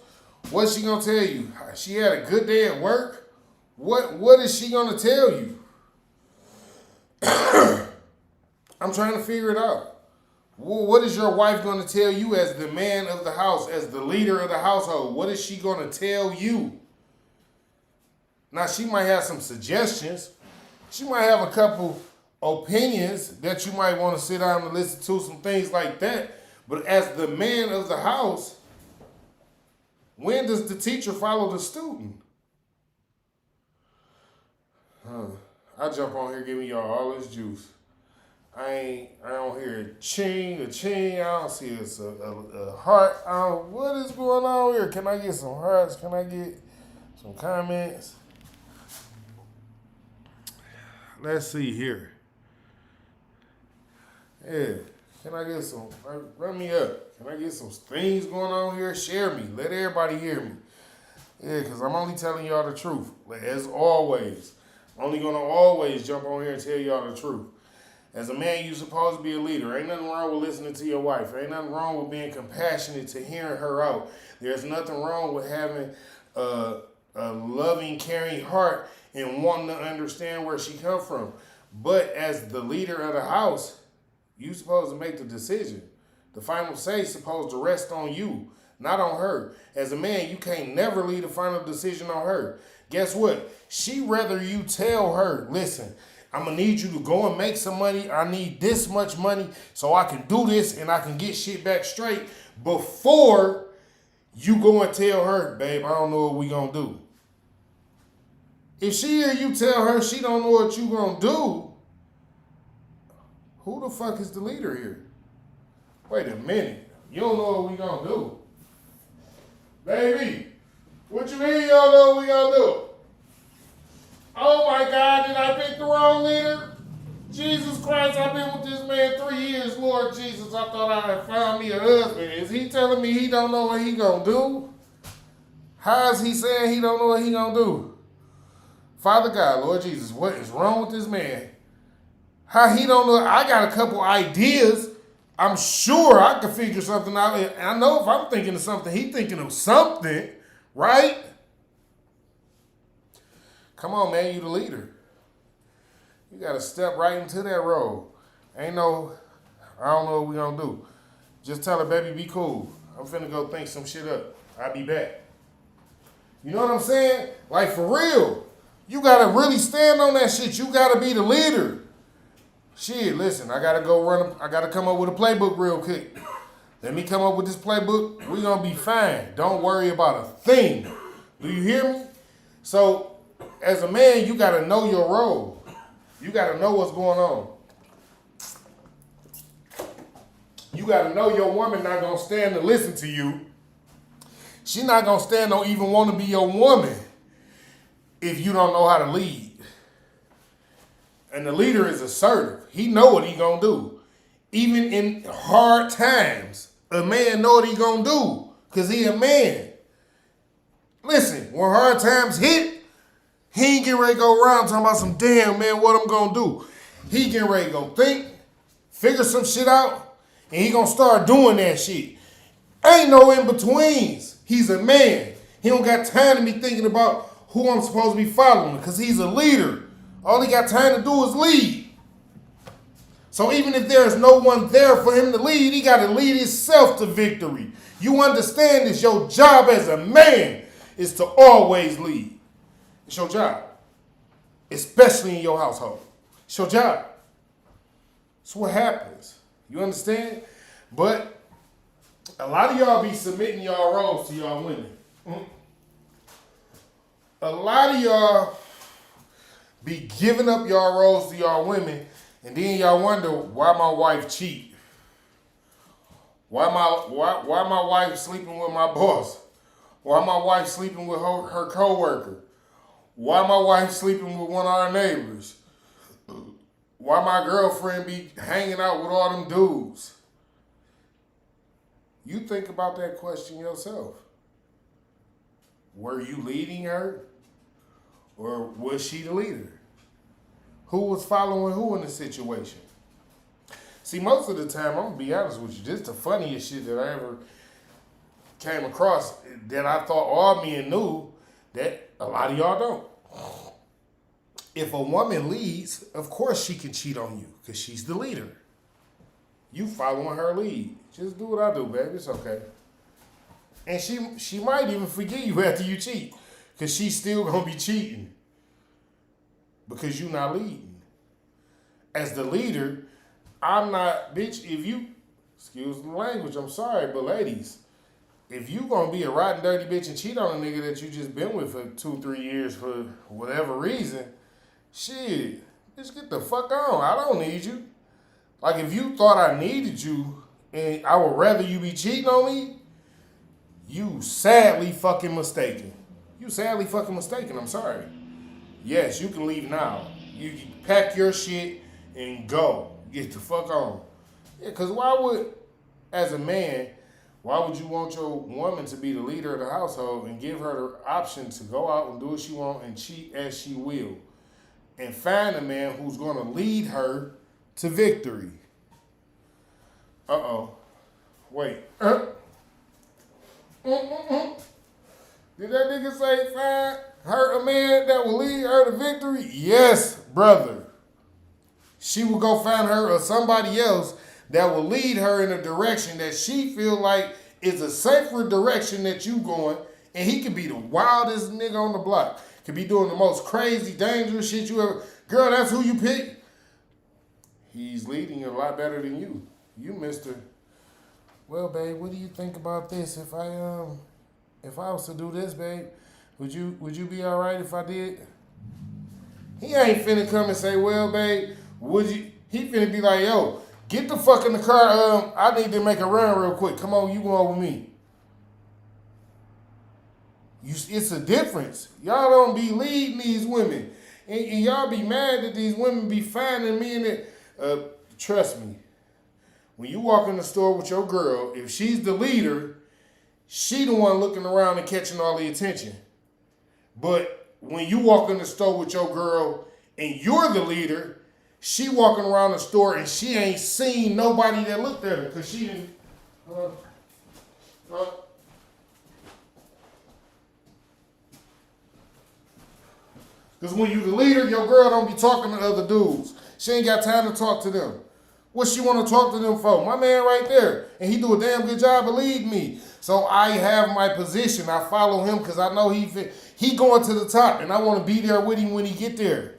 What she gonna tell you? She had a good day at work? What is she gonna tell you? I'm trying to figure it out. What is your wife going to tell you as the man of the house, as the leader of the household? What is she going to tell you? Now, she might have some suggestions. She might have a couple opinions that you might want to sit down and listen to, some things like that. But as the man of the house, when does the teacher follow the student? I jump on here giving y'all all this juice. I don't hear a ching, I don't see a heart. What is going on here? Can I get some hearts? Can I get some comments? Let's see here. Yeah, can I get some, run me up. Can I get some things going on here? Share me, let everybody hear me. Yeah, because I'm only telling y'all the truth. As always, I'm only gonna always jump on here and tell y'all the truth. As a man, you're supposed to be a leader. Ain't nothing wrong with listening to your wife. Ain't nothing wrong with being compassionate to hearing her out. There's nothing wrong with having a loving, caring heart and wanting to understand where she come from. But as the leader of the house, you're supposed to make the decision. The final say is supposed to rest on you, not on her. As a man, you can't never leave the final decision on her. Guess what? She rather you tell her, listen, I'm going to need you to go and make some money. I need this much money so I can do this and I can get shit back straight before you go and tell her, babe, I don't know what we going to do. If she hear you tell her she don't know what you going to do, who the fuck is the leader here? Wait a minute. You don't know what we going to do. Baby, what you mean you don't know what we going to do? Oh my God, did I pick the wrong leader? Jesus Christ, I've been with this man 3 years, Lord Jesus. I thought I had found me a husband. Is he telling me he don't know what he gonna do? How is he saying he don't know what he gonna do? Father God, Lord Jesus, what is wrong with this man? How he don't know? I got a couple ideas. I'm sure I can figure something out. And I know if I'm thinking of something, he thinking of something, right? Come on, man, you the leader. You got to step right into that role. I don't know what we going to do. Just tell her, baby, be cool. I'm finna go think some shit up. I'll be back. You know what I'm saying? Like, for real. You got to really stand on that shit. You got to be the leader. Shit, listen, I got to come up with a playbook real quick. Let me come up with this playbook. We're going to be fine. Don't worry about a thing. Do you hear me? So, as a man, you got to know your role. You got to know what's going on. You got to know your woman not going to stand to listen to you. She not going to stand or even want to be your woman if you don't know how to lead. And the leader is assertive. He know what he going to do. Even in hard times, a man know what he going to do because he a man. Listen, when hard times hit, he ain't getting ready to go around talking about some damn, man, what I'm going to do. He getting ready to go think, figure some shit out, and he going to start doing that shit. Ain't no in-betweens. He's a man. He don't got time to be thinking about who I'm supposed to be following because he's a leader. All he got time to do is lead. So even if there's no one there for him to lead, he got to lead himself to victory. You understand this? Your job as a man is to always lead. It's your job. Especially in your household. It's your job. That's what happens. You understand? But a lot of y'all be submitting y'all roles to y'all women. A lot of y'all be giving up y'all roles to y'all women, and then y'all wonder why my wife cheat. Why my wife sleeping with my boss? Why my wife sleeping with her coworker? Why my wife sleeping with one of our neighbors? Why my girlfriend be hanging out with all them dudes? You think about that question yourself. Were you leading her? Or was she the leader? Who was following who in the situation? See, most of the time, I'm going to be honest with you, this is the funniest shit that I ever came across that I thought all men knew that a lot of y'all don't. If a woman leads, of course she can cheat on you because she's the leader. You following her lead. Just do what I do, baby. It's okay. And she might even forgive you after you cheat because she's still going to be cheating because you're not leading. As the leader, I'm not, bitch, if you, excuse the language, I'm sorry, but ladies, if you going to be a rotten, dirty bitch and cheat on a nigga that you just been with for 2-3 years for whatever reason, shit, bitch, get the fuck on. I don't need you. Like, if you thought I needed you and I would rather you be cheating on me, you sadly fucking mistaken. You sadly fucking mistaken. I'm sorry. Yes, you can leave now. You can pack your shit and go. Get the fuck on. Yeah, because why would, as a man, why would you want your woman to be the leader of the household and give her the option to go out and do what she want and cheat as she will? And find a man who's going to lead her to victory. Uh-oh. Wait. Did that nigga say find her a man that will lead her to victory? Yes, brother. She will go find her or somebody else that will lead her in a direction that she feel like is a safer direction that you going, and he could be the wildest nigga on the block. Could be doing the most crazy, dangerous shit you ever. Girl, that's who you pick. He's leading a lot better than you. You, mister. Well, babe, what do you think about this? If I was to do this, babe, would you be all right if I did? He ain't finna come and say, well, babe, would you? He finna be like, yo, get the fuck in the car. I need to make a run real quick. Come on, you going with me. It's a difference. Y'all don't be leading these women. And y'all be mad that these women be finding me in it. Trust me. When you walk in the store with your girl, if she's the leader, she the one looking around and catching all the attention. But when you walk in the store with your girl and you're the leader, she walking around the store and she ain't seen nobody that looked at her because she didn't. Because when you the leader, your girl don't be talking to other dudes. She ain't got time to talk to them. What she want to talk to them for? My man right there. And he do a damn good job of leading me. So I have my position. I follow him because I know he going to the top. And I want to be there with him when he get there.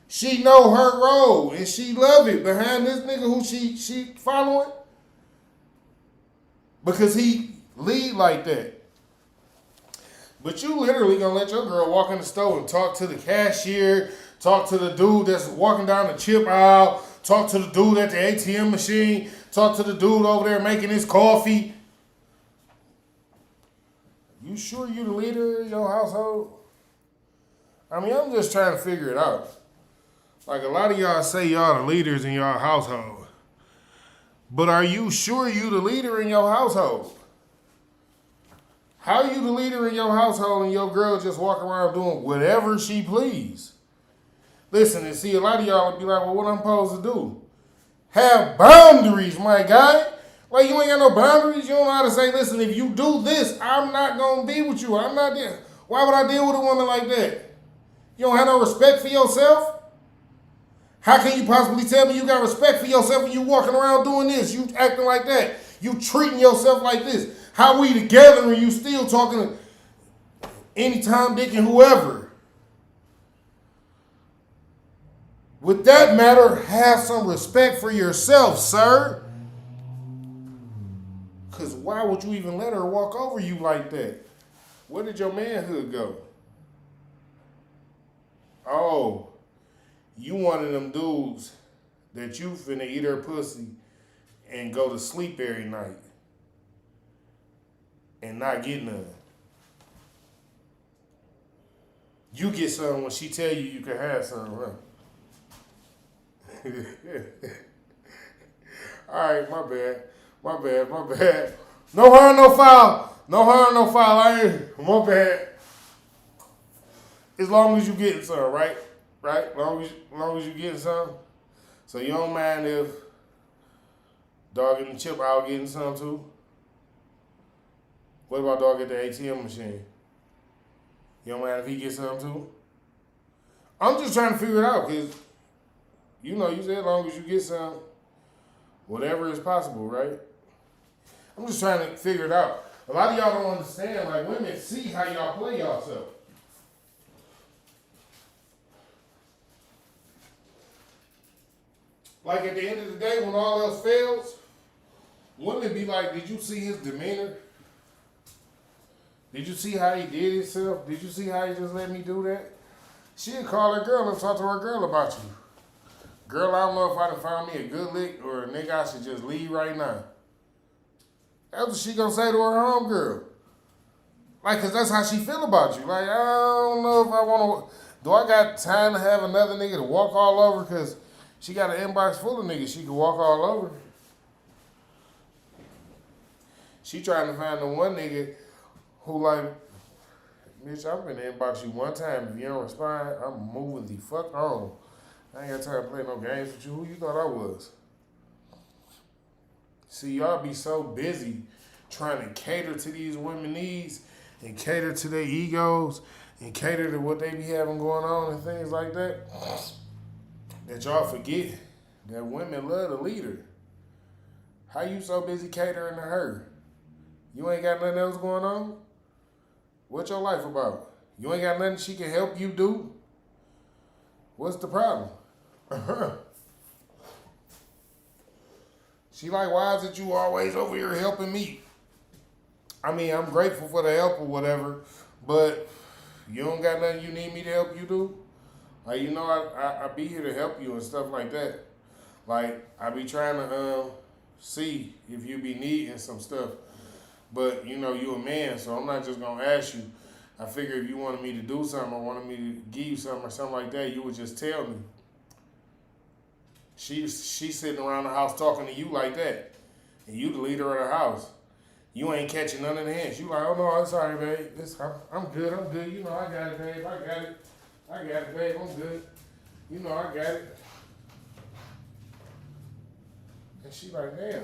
She know her role. And she love it behind this nigga who she following. Because he lead like that. But you literally gonna let your girl walk in the store and talk to the cashier, talk to the dude that's walking down the chip aisle, Talk to the dude at the ATM machine. Talk to the dude over there making his coffee. You sure you the leader in your household? I mean, I'm just trying to figure it out. Like, a lot of y'all say y'all the leaders in your household. But are you sure you the leader in your household? How you the leader in your household and your girl just walk around doing whatever she please? Listen, and see, a lot of y'all would be like, well, what I'm supposed to do? Have boundaries, my guy. Like, you ain't got no boundaries. You don't know how to say, listen, if you do this, I'm not going to be with you. I'm not there. Why would I deal with a woman like that? You don't have no respect for yourself? How can you possibly tell me you got respect for yourself when you walking around doing this? You acting like that. You treating yourself like this. How we together and you still talking to anytime, Dick, and whoever? With that matter, have some respect for yourself, sir. Because why would you even let her walk over you like that? Where did your manhood go? Oh, you one of them dudes that you finna eat her pussy and go to sleep every night and not get none. You get some when she tell you can have some, huh? All right, my bad. No harm, no foul. I ain't, my bad. As long as you getting some, right? Right? As long as you getting some. So you don't mind if dog in the chip out getting some too? What about dog at the ATM machine? You don't mind if he gets some too? I'm just trying to figure it out because, you know, you said as long as you get some, whatever is possible, right? I'm just trying to figure it out. A lot of y'all don't understand, like, women see how y'all play yourself. Like, at the end of the day, when all else fails, women be like, did you see his demeanor? Did you see how he did himself? Did you see how he just let me do that? She'd call her girl and talk to her girl about you. Girl, I don't know if I done found me a good lick or a nigga I should just leave right now. That's what she gonna say to her homegirl. Like, cause that's how she feel about you. Like, I don't know if I wanna, do I got time to have another nigga to walk all over? Cause she got an inbox full of niggas she can walk all over. She trying to find the one nigga who like, bitch, I'm gonna inbox you one time. If you don't respond, I'm moving the fuck on. I ain't got time to play no games with you. Who you thought I was? See, y'all be so busy trying to cater to these women's needs and cater to their egos and cater to what they be having going on and things like that, that y'all forget that women love the leader. How you so busy catering to her? You ain't got nothing else going on? What's your life about? You ain't got nothing she can help you do? What's the problem? She like, why is it you always over here helping me? I mean, I'm grateful for the help or whatever, but you don't got nothing you need me to help you do? Like, you know, I be here to help you and stuff like that. Like, I be trying to see if you be needing some stuff. But, you know, you a man, so I'm not just going to ask you. I figure if you wanted me to do something or wanted me to give you something or something like that, you would just tell me. She's sitting around the house talking to you like that. And you the leader of the house. You ain't catching none of the hands. You like, oh, no, it's all right, babe. I'm good. You know, I got it, babe. I got it, babe. I'm good. You know, I got it. And she like, damn.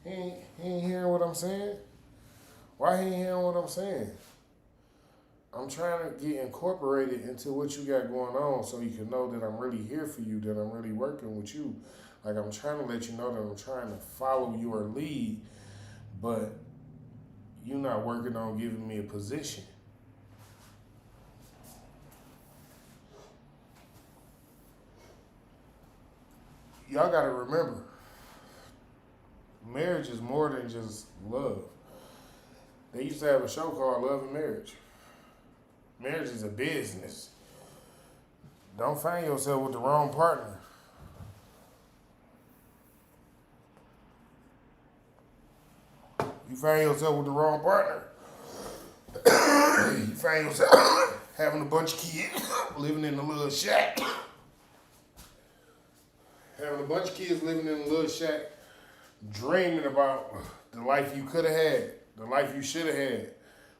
He ain't hearing what I'm saying? Why he ain't hearing what I'm saying? I'm trying to get incorporated into what you got going on so you can know that I'm really here for you, that I'm really working with you. Like, I'm trying to let you know that I'm trying to follow your lead, but you're not working on giving me a position. Y'all got to remember, marriage is more than just love. They used to have a show called Love and Marriage. Marriage is a business. Don't find yourself with the wrong partner. You find yourself with the wrong partner. You find yourself having a bunch of kids, living in a little shack. Having a bunch of kids living in a little shack, dreaming about the life you could have had, the life you should have had,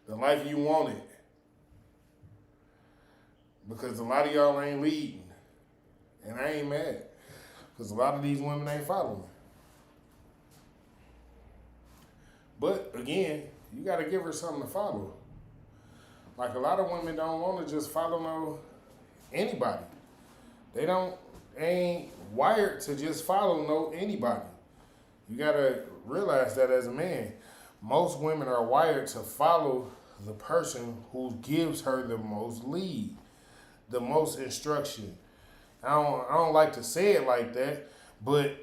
the life you wanted. Because a lot of y'all ain't leading. And I ain't mad. Because a lot of these women ain't following. But again, you got to give her something to follow. Like a lot of women don't want to just follow anybody. They ain't wired to just follow anybody. You got to realize that as a man. Most women are wired to follow the person who gives her the most lead, the most instruction. I don't like to say it like that, but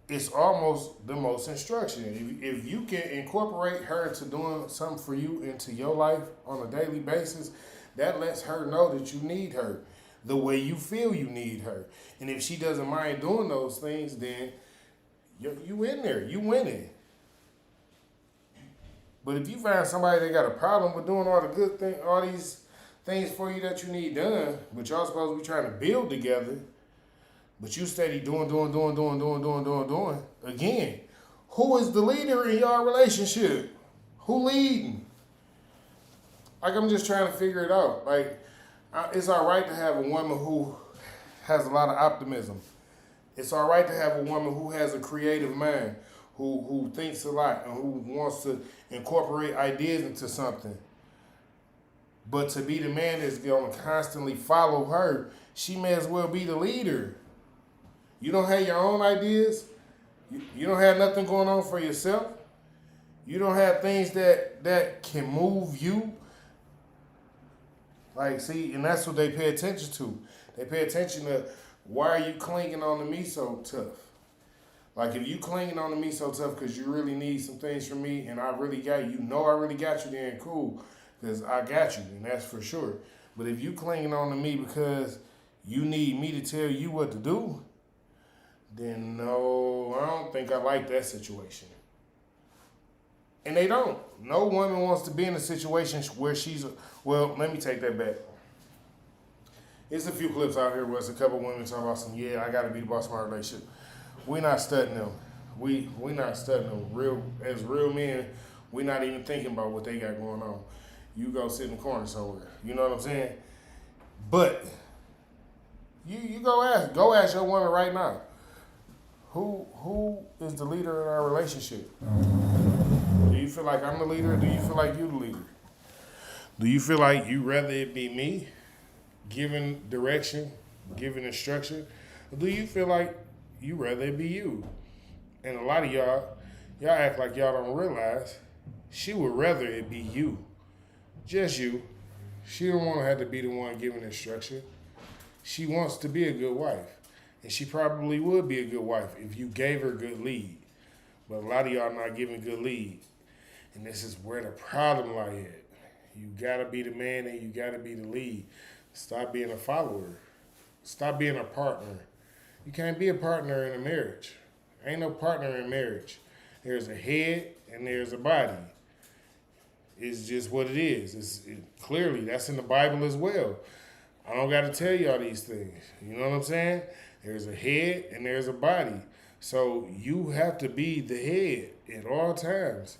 it's almost the most instruction. If you can incorporate her into doing something for you into your life on a daily basis, that lets her know that you need her the way you feel you need her. And if she doesn't mind doing those things, then you in there, you winning. But if you find somebody that got a problem with doing all the good things, all these things for you that you need done, but y'all supposed to be trying to build together, but you steady doing. Again, who is the leader in your relationship? Who leading? Like, I'm just trying to figure it out. Like, it's all right to have a woman who has a lot of optimism. It's all right to have a woman who has a creative mind, who thinks a lot and who wants to incorporate ideas into something. But to be the man that's going to constantly follow her, she may as well be the leader. You don't have your own ideas. You don't have nothing going on for yourself. You don't have things that can move you. Like, see, and that's what they pay attention to. They pay attention to, why are you clinging on to me so tough? Like, if you clinging on to me so tough because you really need some things from me and I really got you, I really got you, then cool, because I got you, and that's for sure. But if you clinging on to me because you need me to tell you what to do, then no, I don't think I like that situation. And they don't. No woman wants to be in a situation where well, let me take that back. There's a few clips out here where it's a couple women talking about I got to be the boss of my relationship. We not studying them. We not studying them. As real men, we not even thinking about what they got going on. You go sit in the corner somewhere. You know what I'm saying? But you go ask your woman right now. Who is the leader in our relationship? Do you feel like I'm the leader, or do you feel like you the leader? Do you feel like you rather it be me giving direction, giving instruction, or do you feel like you rather it be you? And a lot of y'all act like y'all don't realize she would rather it be you. Just you. She don't want to have to be the one giving instruction. She wants to be a good wife. And she probably would be a good wife if you gave her good lead. But a lot of y'all not giving good lead. And this is where the problem lies at. You gotta be the man and you gotta be the lead. Stop being a follower. Stop being a partner. You can't be a partner in a marriage. Ain't no partner in marriage. There's a head and there's a body. It's just what it is. Clearly, that's in the Bible as well. I don't got to tell y'all these things. You know what I'm saying? There's a head and there's a body. So you have to be the head at all times.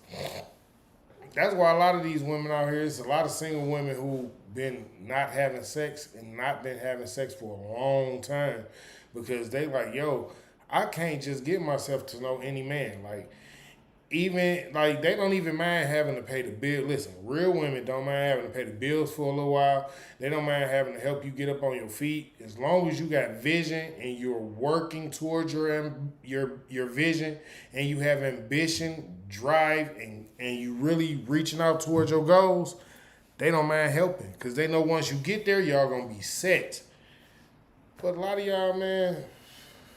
That's why a lot of these women out here, it's a lot of single women who been not having sex and not been having sex for a long time because they like, I can't just give myself to know any man. Like, even, like, they don't even mind having to pay the bill. Listen, real women don't mind having to pay the bills for a little while. They don't mind having to help you get up on your feet. As long as you got vision and you're working towards your vision and you have ambition, drive, and you really reaching out towards your goals, they don't mind helping because they know once you get there, y'all going to be set. But a lot of y'all, man,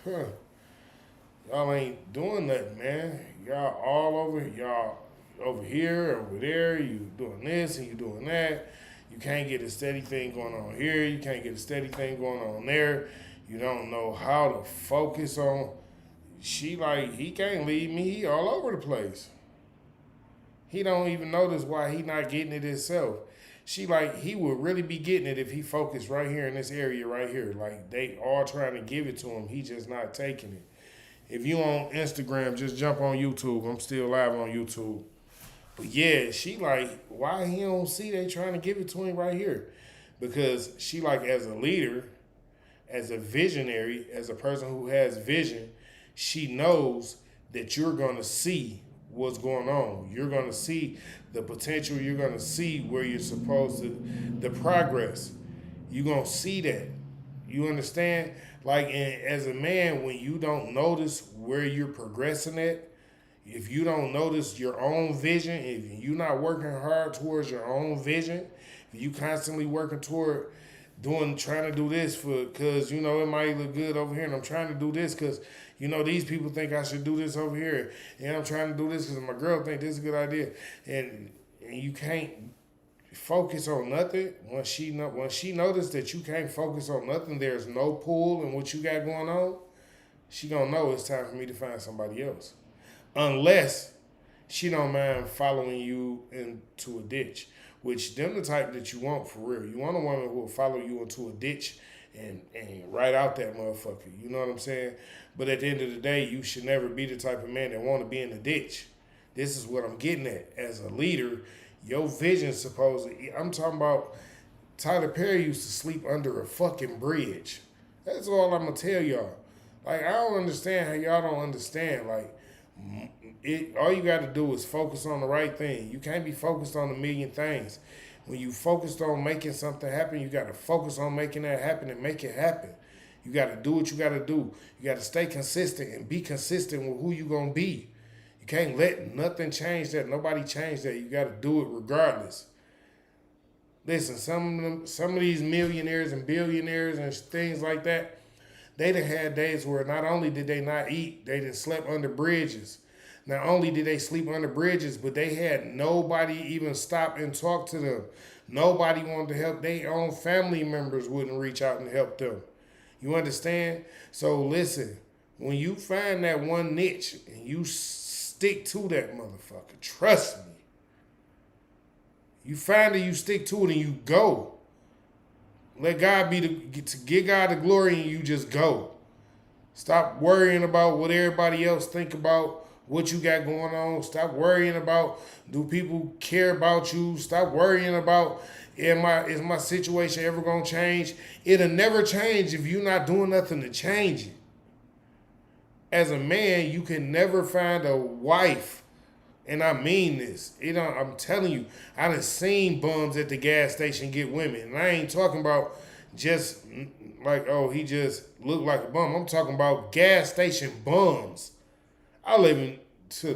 y'all ain't doing nothing, man. Y'all all over, y'all over here, over there, you doing this and you doing that. You can't get a steady thing going on here. You can't get a steady thing going on there. You don't know how to focus on. She like, he can't leave me. He all over the place. He don't even notice why he not getting it himself. She like, he would really be getting it if he focused right here in this area right here. Like, they all trying to give it to him. He just not taking it. If you on Instagram, just jump on YouTube. I'm still live on YouTube. But yeah, she like, why he don't see they trying to give it to him right here? Because she like, as a leader, as a visionary, as a person who has vision, she knows that you're going to see what's going on. You're going to see the potential. You're going to see where you're supposed to, the progress. You're going to see that. You understand? Like, and as a man, when you don't notice where you're progressing at, if you don't notice your own vision, if you're not working hard towards your own vision, if you constantly working toward trying to do this because, you know, it might look good over here, and I'm trying to do this because, you know, these people think I should do this over here, and I'm trying to do this because my girl think this is a good idea, and you can't focus on nothing. When she notices that you can't focus on nothing, there's no pull in what you got going on, she gonna know it's time for me to find somebody else. Unless she don't mind following you into a ditch, which them the type that you want for real. You want a woman who will follow you into a ditch and right out that motherfucker. You know what I'm saying? But at the end of the day, you should never be the type of man that want to be in the ditch. This is what I'm getting at. As a leader, your vision I'm talking about, Tyler Perry used to sleep under a fucking bridge. That's all I'm going to tell y'all. Like, I don't understand how y'all don't understand. Like, all you got to do is focus on the right thing. You can't be focused on a million things. When you focused on making something happen, you got to focus on making that happen and make it happen. You got to do what you got to do. You got to stay consistent and be consistent with who you going to be. You can't let nothing change that. Nobody change that. You got to do it regardless. Listen, some of these millionaires and billionaires and things like that, they done had days where not only did they not eat, they done slept under bridges. Not only did they sleep under bridges, but they had nobody even stop and talk to them. Nobody wanted to help. Their own family members wouldn't reach out and help them. You understand? So listen, when you find that one niche and you stick to that motherfucker, trust me. You find it, you stick to it, and you go. Let God to give God the glory, and you just go. Stop worrying about what everybody else think about what you got going on. Stop worrying about, do people care about you? Stop worrying about, is my situation ever gonna change? It'll never change if you're not doing nothing to change it. As a man, you can never find a wife, and I mean this. I'm telling you, I done seen bums at the gas station get women. And I ain't talking about just like, oh, he just looked like a bum. I'm talking about gas station bums. I live in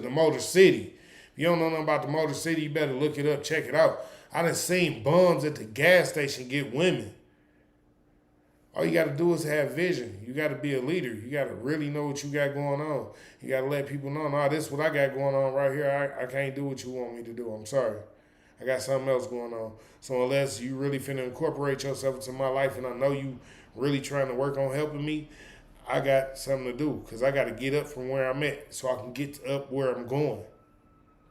the Motor City. If you don't know nothing about the Motor City, you better look it up, check it out. I done seen bums at the gas station get women. All you got to do is have vision. You got to be a leader. You got to really know what you got going on. You got to let people know, nah, this is what I got going on right here. I can't do what you want me to do. I'm sorry. I got something else going on. So unless you really finna incorporate yourself into my life and I know you really trying to work on helping me, I got something to do because I got to get up from where I'm at so I can get up where I'm going.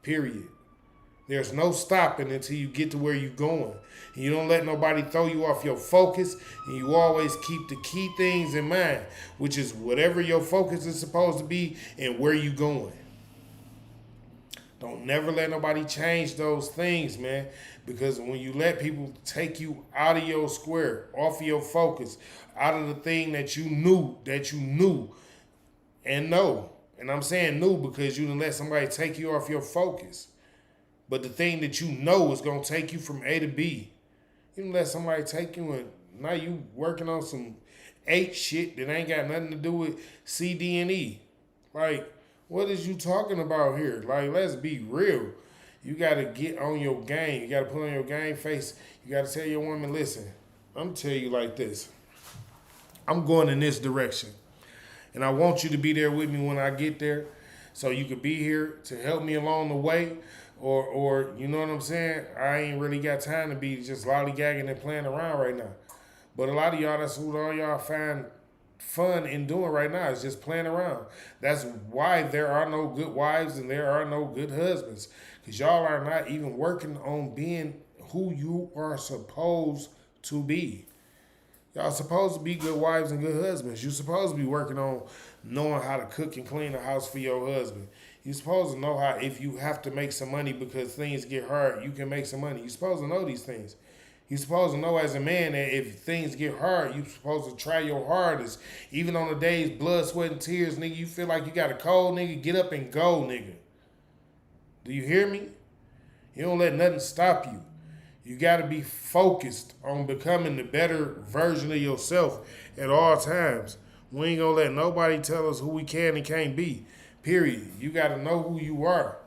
Period. There's no stopping until you get to where you're going. And you don't let nobody throw you off your focus, and you always keep the key things in mind, which is whatever your focus is supposed to be and where you going. Don't never let nobody change those things, man, because when you let people take you out of your square, off of your focus, out of the thing that you knew and know. And I'm saying knew because you didn't let somebody take you off your focus. But the thing that you know is going to take you from A to B. You didn't let somebody take you and now you working on some H shit that ain't got nothing to do with C, D, and E. Like, what is you talking about here? Like, let's be real. You got to get on your game. You got to put on your game face. You got to tell your woman, listen, I'm going to tell you like this. I'm going in this direction. And I want you to be there with me when I get there so you could be here to help me along the way. Or you know what I'm saying? I ain't really got time to be just lollygagging and playing around right now. But a lot of y'all, that's what all y'all find fun in doing right now is just playing around. That's why there are no good wives and there are no good husbands. Because y'all are not even working on being who you are supposed to be. Y'all supposed to be good wives and good husbands. You're supposed to be working on knowing how to cook and clean the house for your husband. You're supposed to know how, if you have to make some money because things get hard, you can make some money. You're supposed to know these things. You're supposed to know as a man that if things get hard, you're supposed to try your hardest. Even on the days, blood, sweat, and tears, nigga, you feel like you got a cold, nigga, get up and go, nigga. Do you hear me? You don't let nothing stop you. You got to be focused on becoming the better version of yourself at all times. We ain't going to let nobody tell us who we can and can't be, period. You got to know who you are.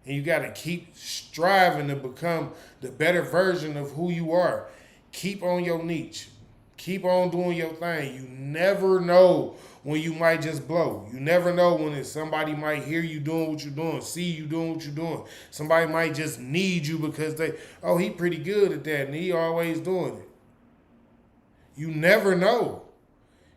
And you got to keep striving to become the better version of who you are. Keep on your niche. Keep on doing your thing. You never know when you might just blow. You never know when somebody might hear you doing what you're doing, see you doing what you're doing. Somebody might just need you because he pretty good at that and he always doing it. You never know.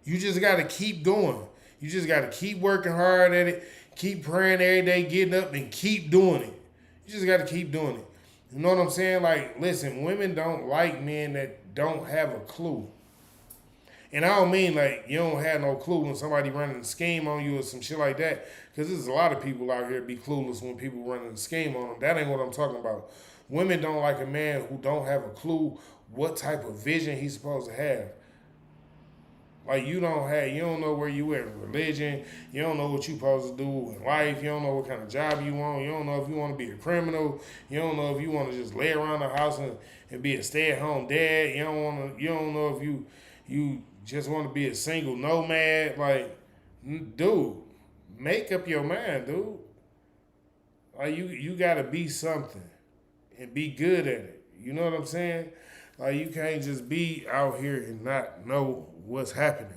You just got to keep going. You just got to keep working hard at it. Keep praying every day, getting up, and keep doing it. You just got to keep doing it. You know what I'm saying? Like, listen, women don't like men that don't have a clue. And I don't mean like you don't have no clue when somebody running a scheme on you or some shit like that. Because there's a lot of people out here be clueless when people running a scheme on them. That ain't what I'm talking about. Women don't like a man who don't have a clue what type of vision he's supposed to have. Like you don't know where you at in religion. You don't know what you supposed to do in life. You don't know what kind of job you want. You don't know if you want to be a criminal. You don't know if you want to just lay around the house and be a stay-at-home dad. You don't know if you just want to be a single nomad. Like, dude, make up your mind, dude. Like you gotta be something and be good at it. You know what I'm saying? Like you can't just be out here and not know what's happening.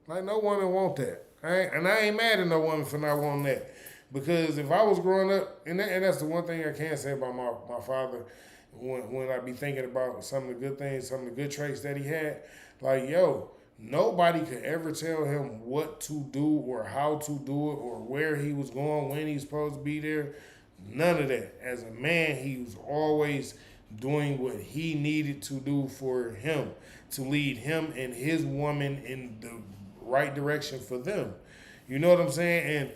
Like no woman want that. I ain't mad at no woman for not wanting that. Because if I was growing up, and that's the one thing I can say about my father, when I be thinking about some of the good things, some of the good traits that he had, like, yo, nobody could ever tell him what to do or how to do it or where he was going, when he's supposed to be there. None of that. As a man, he was always doing what he needed to do for him, to lead him and his woman in the right direction for them. You know what I'm saying? And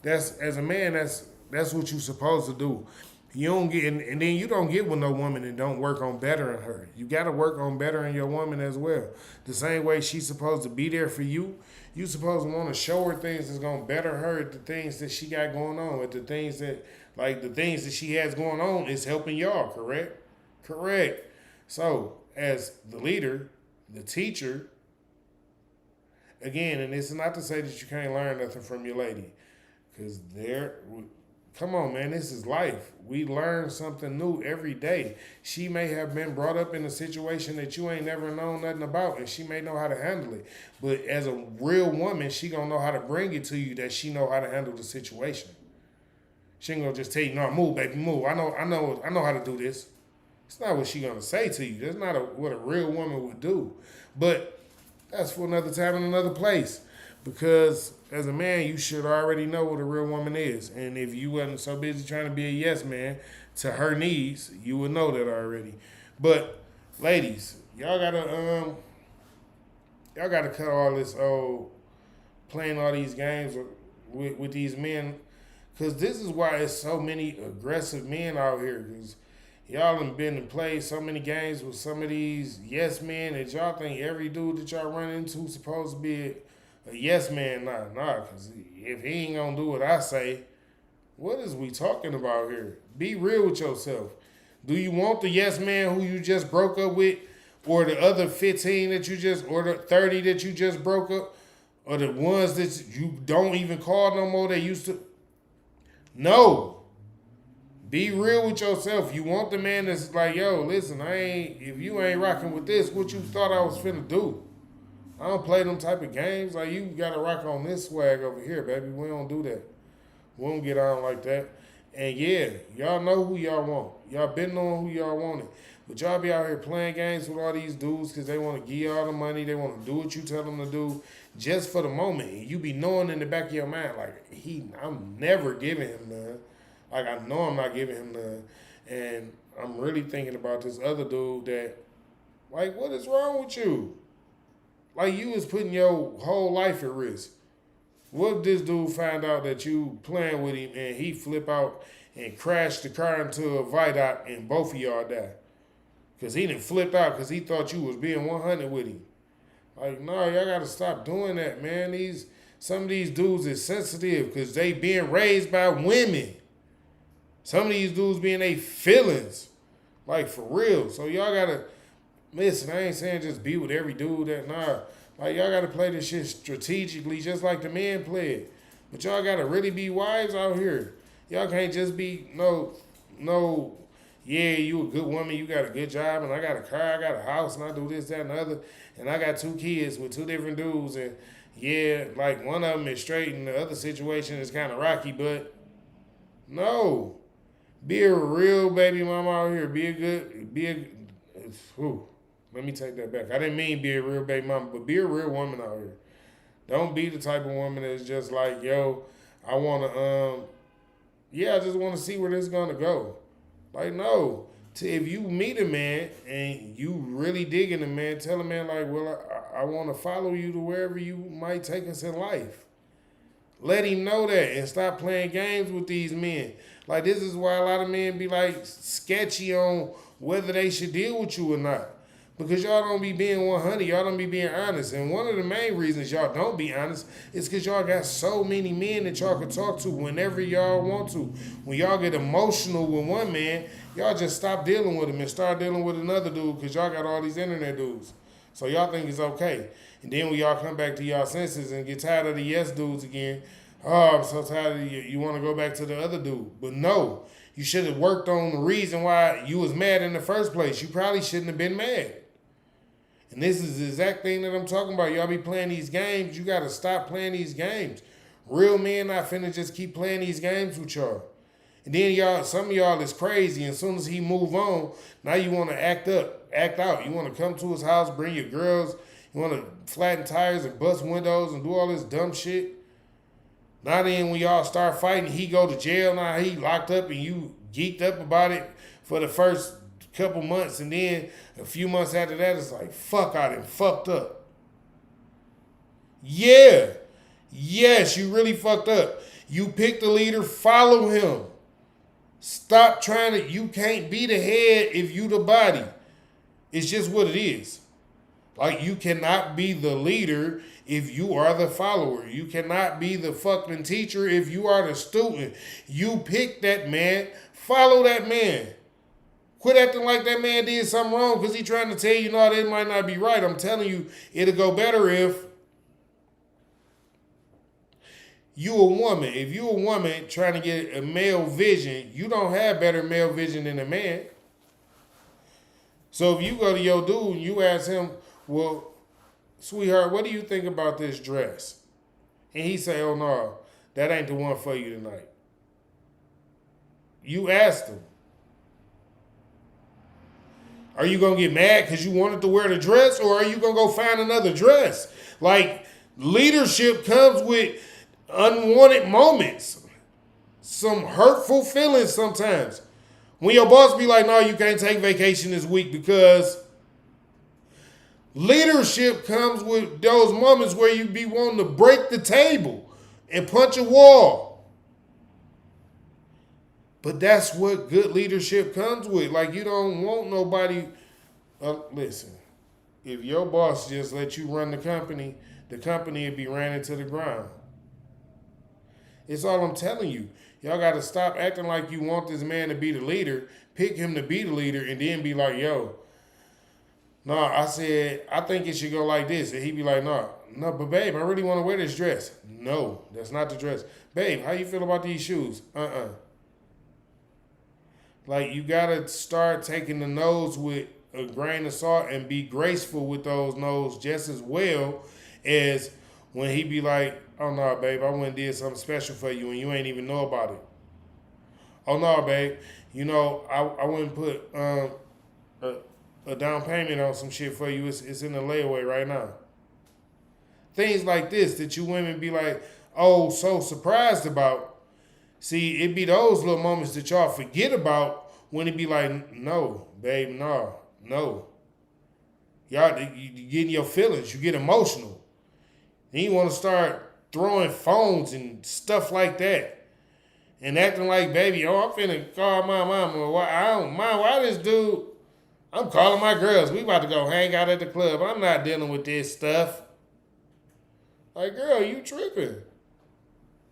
that's, as a man, that's what you're supposed to do. You don't get, and then you don't get with no woman and don't work on bettering her. You got to work on bettering your woman as well. The same way she's supposed to be there for you, you supposed to want to show her things that's going to better her at the things that she got going on, at the things that, like the things that she has going on is helping y'all, correct? Correct. So, as the leader, the teacher, again, and it's not to say that you can't learn nothing from your lady, because come on, man, this is life. We learn something new every day. She may have been brought up in a situation that you ain't never known nothing about, and she may know how to handle it. But as a real woman, she gonna know how to bring it to you that she know how to handle the situation. She ain't gonna just tell you, no, move, baby, move. I know how to do this. It's not what she gonna say to you. That's not what a real woman would do. But that's for another time and another place. Because as a man, you should already know what a real woman is. And if you wasn't so busy trying to be a yes man to her needs, you would know that already. But ladies, y'all gotta cut all this playing all these games with these men. Because this is why there's so many aggressive men out here. Because y'all done been and played so many games with some of these yes men that y'all think every dude that y'all run into is supposed to be a yes man. Nah, because if he ain't gonna do what I say, what is we talking about here? Be real with yourself. Do you want the yes man who you just broke up with, or the other 15 that you just, or the 30 that you just broke up, or the ones that you don't even call no more that used to? No. Be real with yourself. You want the man that's like, yo, listen, if you ain't rocking with this, what you thought I was finna do? I don't play them type of games. Like, you gotta rock on this swag over here, baby. We don't do that. We don't get on like that. And yeah, y'all know who y'all want. Y'all been knowing who y'all wanted. But y'all be out here playing games with all these dudes because they want to give y'all the money. They want to do what you tell them to do just for the moment. And you be knowing in the back of your mind, like, I'm never giving him none. Like, I know I'm not giving him none. And I'm really thinking about this other dude that, like, what is wrong with you? Like, you was putting your whole life at risk. What if this dude find out that you playing with him and he flip out and crash the car into a viaduct and both of y'all die? Because he done flipped out because he thought you was being 100 with him. Like, no, y'all got to stop doing that, man. Some of these dudes is sensitive because they being raised by women. Some of these dudes being their feelings. Like, for real. So y'all got to, listen, I ain't saying just be with every dude that, nah. Like, y'all got to play this shit strategically just like the men play it. But y'all got to really be wives out here. Y'all can't just be, yeah, you a good woman, you got a good job, and I got a car, I got a house, and I do this, that, and the other, and I got 2 kids with 2 different dudes, and yeah, like one of them is straight, and the other situation is kind of rocky, but no. Be a real baby mama out here. Let me take that back. I didn't mean be a real baby mama, but be a real woman out here. Don't be the type of woman that's just like, yo, I want to, I just want to see where this is going to go. Like, no. If you meet a man and you really digging a man, tell a man, like, well, I want to follow you to wherever you might take us in life. Let him know that and stop playing games with these men. Like, this is why a lot of men be, like, sketchy on whether they should deal with you or not. Because y'all don't be being 100. Y'all don't be being honest. And one of the main reasons y'all don't be honest is because y'all got so many men that y'all can talk to whenever y'all want to. When y'all get emotional with one man, y'all just stop dealing with him and start dealing with another dude because y'all got all these internet dudes. So y'all think it's okay. And then when y'all come back to y'all senses and get tired of the yes dudes again, oh, I'm so tired of you. You want to go back to the other dude. But no, you should have worked on the reason why you was mad in the first place. You probably shouldn't have been mad. And this is the exact thing that I'm talking about. Y'all be playing these games. You got to stop playing these games. Real men not finna just keep playing these games with y'all. And then some of y'all is crazy. And as soon as he move on, now you want to act out. You want to come to his house, bring your girls. You want to flatten tires and bust windows and do all this dumb shit. Now then, when y'all start fighting, he go to jail. Now he locked up and you geeked up about it for the first couple months. And then a few months after that, it's like, fuck, I done fucked up. Yeah. Yes, you really fucked up. You picked a leader, follow him. Stop trying to, you can't be the head if you the body. It's just what it is. Like, you cannot be the leader if you are the follower. You cannot be the fucking teacher if you are the student. You pick that man, follow that man. Quit acting like that man did something wrong because he trying to tell you, no, that might not be right. I'm telling you, it'll go better if you a woman. If you a woman trying to get a male vision, you don't have better male vision than a man. So if you go to your dude and you ask him, well, sweetheart, what do you think about this dress? And he say, oh no, that ain't the one for you tonight. You asked him. Are you going to get mad because you wanted to wear the dress, or are you going to go find another dress? Like, leadership comes with unwanted moments, some hurtful feelings sometimes. When your boss be like, no, you can't take vacation this week, because leadership comes with those moments where you be wanting to break the table and punch a wall. But that's what good leadership comes with. Like, you don't want nobody. Listen, if your boss just let you run the company would be ran into the ground. It's all I'm telling you. Y'all got to stop acting like you want this man to be the leader, pick him to be the leader, and then be like, yo, no, I said, I think it should go like this. And he be like, no, but babe, I really want to wear this dress. No, that's not the dress. Babe, how you feel about these shoes? Like, you got to start taking the no's with a grain of salt and be graceful with those no's just as well as when he be like, oh, no, babe, I went and did something special for you and you ain't even know about it. Oh no, babe. You know, I wouldn't put a down payment on some shit for you. It's in the layaway right now. Things like this that you women be like, oh, so surprised about. See, it be those little moments that y'all forget about when it be like, no, babe, no. Y'all, you get in your feelings. You get emotional. Then you want to start throwing phones and stuff like that. And acting like, baby, I'm finna call my mama. Why this dude? I'm calling my girls. We about to go hang out at the club. I'm not dealing with this stuff. Like, girl, you tripping.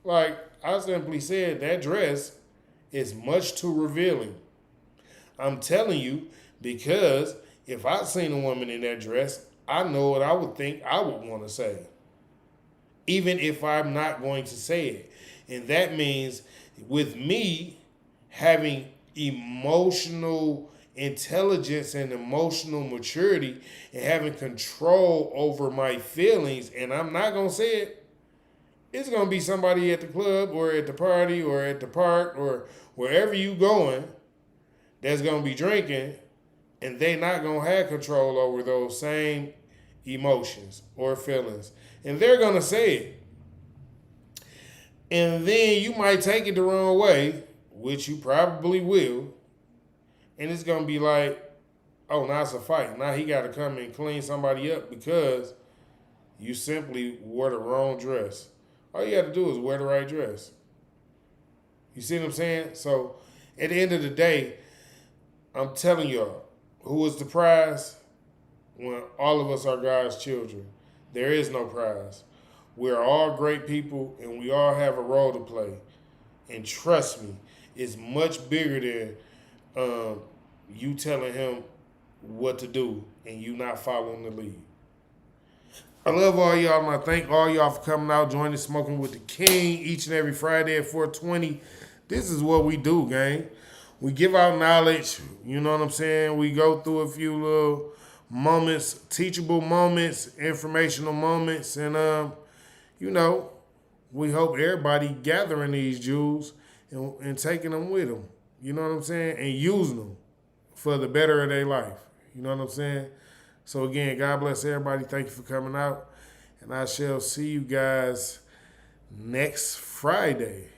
Like, I simply said that dress is much too revealing. I'm telling you, because if I seen a woman in that dress, I know what I would think I would want to say. Even if I'm not going to say it. And that means with me having emotional intelligence and emotional maturity and having control over my feelings, and I'm not going to say it, it's going to be somebody at the club or at the party or at the park or wherever you going that's going to be drinking, and they not going to have control over those same emotions or feelings. And they're going to say it. And then you might take it the wrong way, which you probably will. And it's going to be like, oh, now it's a fight. Now he got to come and clean somebody up because you simply wore the wrong dress. All you got to do is wear the right dress. You see what I'm saying? So at the end of the day, I'm telling y'all, who is the prize? When all of us are God's children. There is no prize. We're all great people and we all have a role to play. And trust me, it's much bigger than you telling him what to do and you not following the lead. I love all y'all, and I thank all y'all for coming out, joining Smoking with the King each and every Friday at 420. This is what we do, gang. We give out knowledge, you know what I'm saying? We go through a few little moments, teachable moments, informational moments, and you know, we hope everybody gathering these jewels and taking them with them, you know what I'm saying? And using them for the better of their life, you know what I'm saying? So again, God bless everybody. Thank you for coming out. And I shall see you guys next Friday.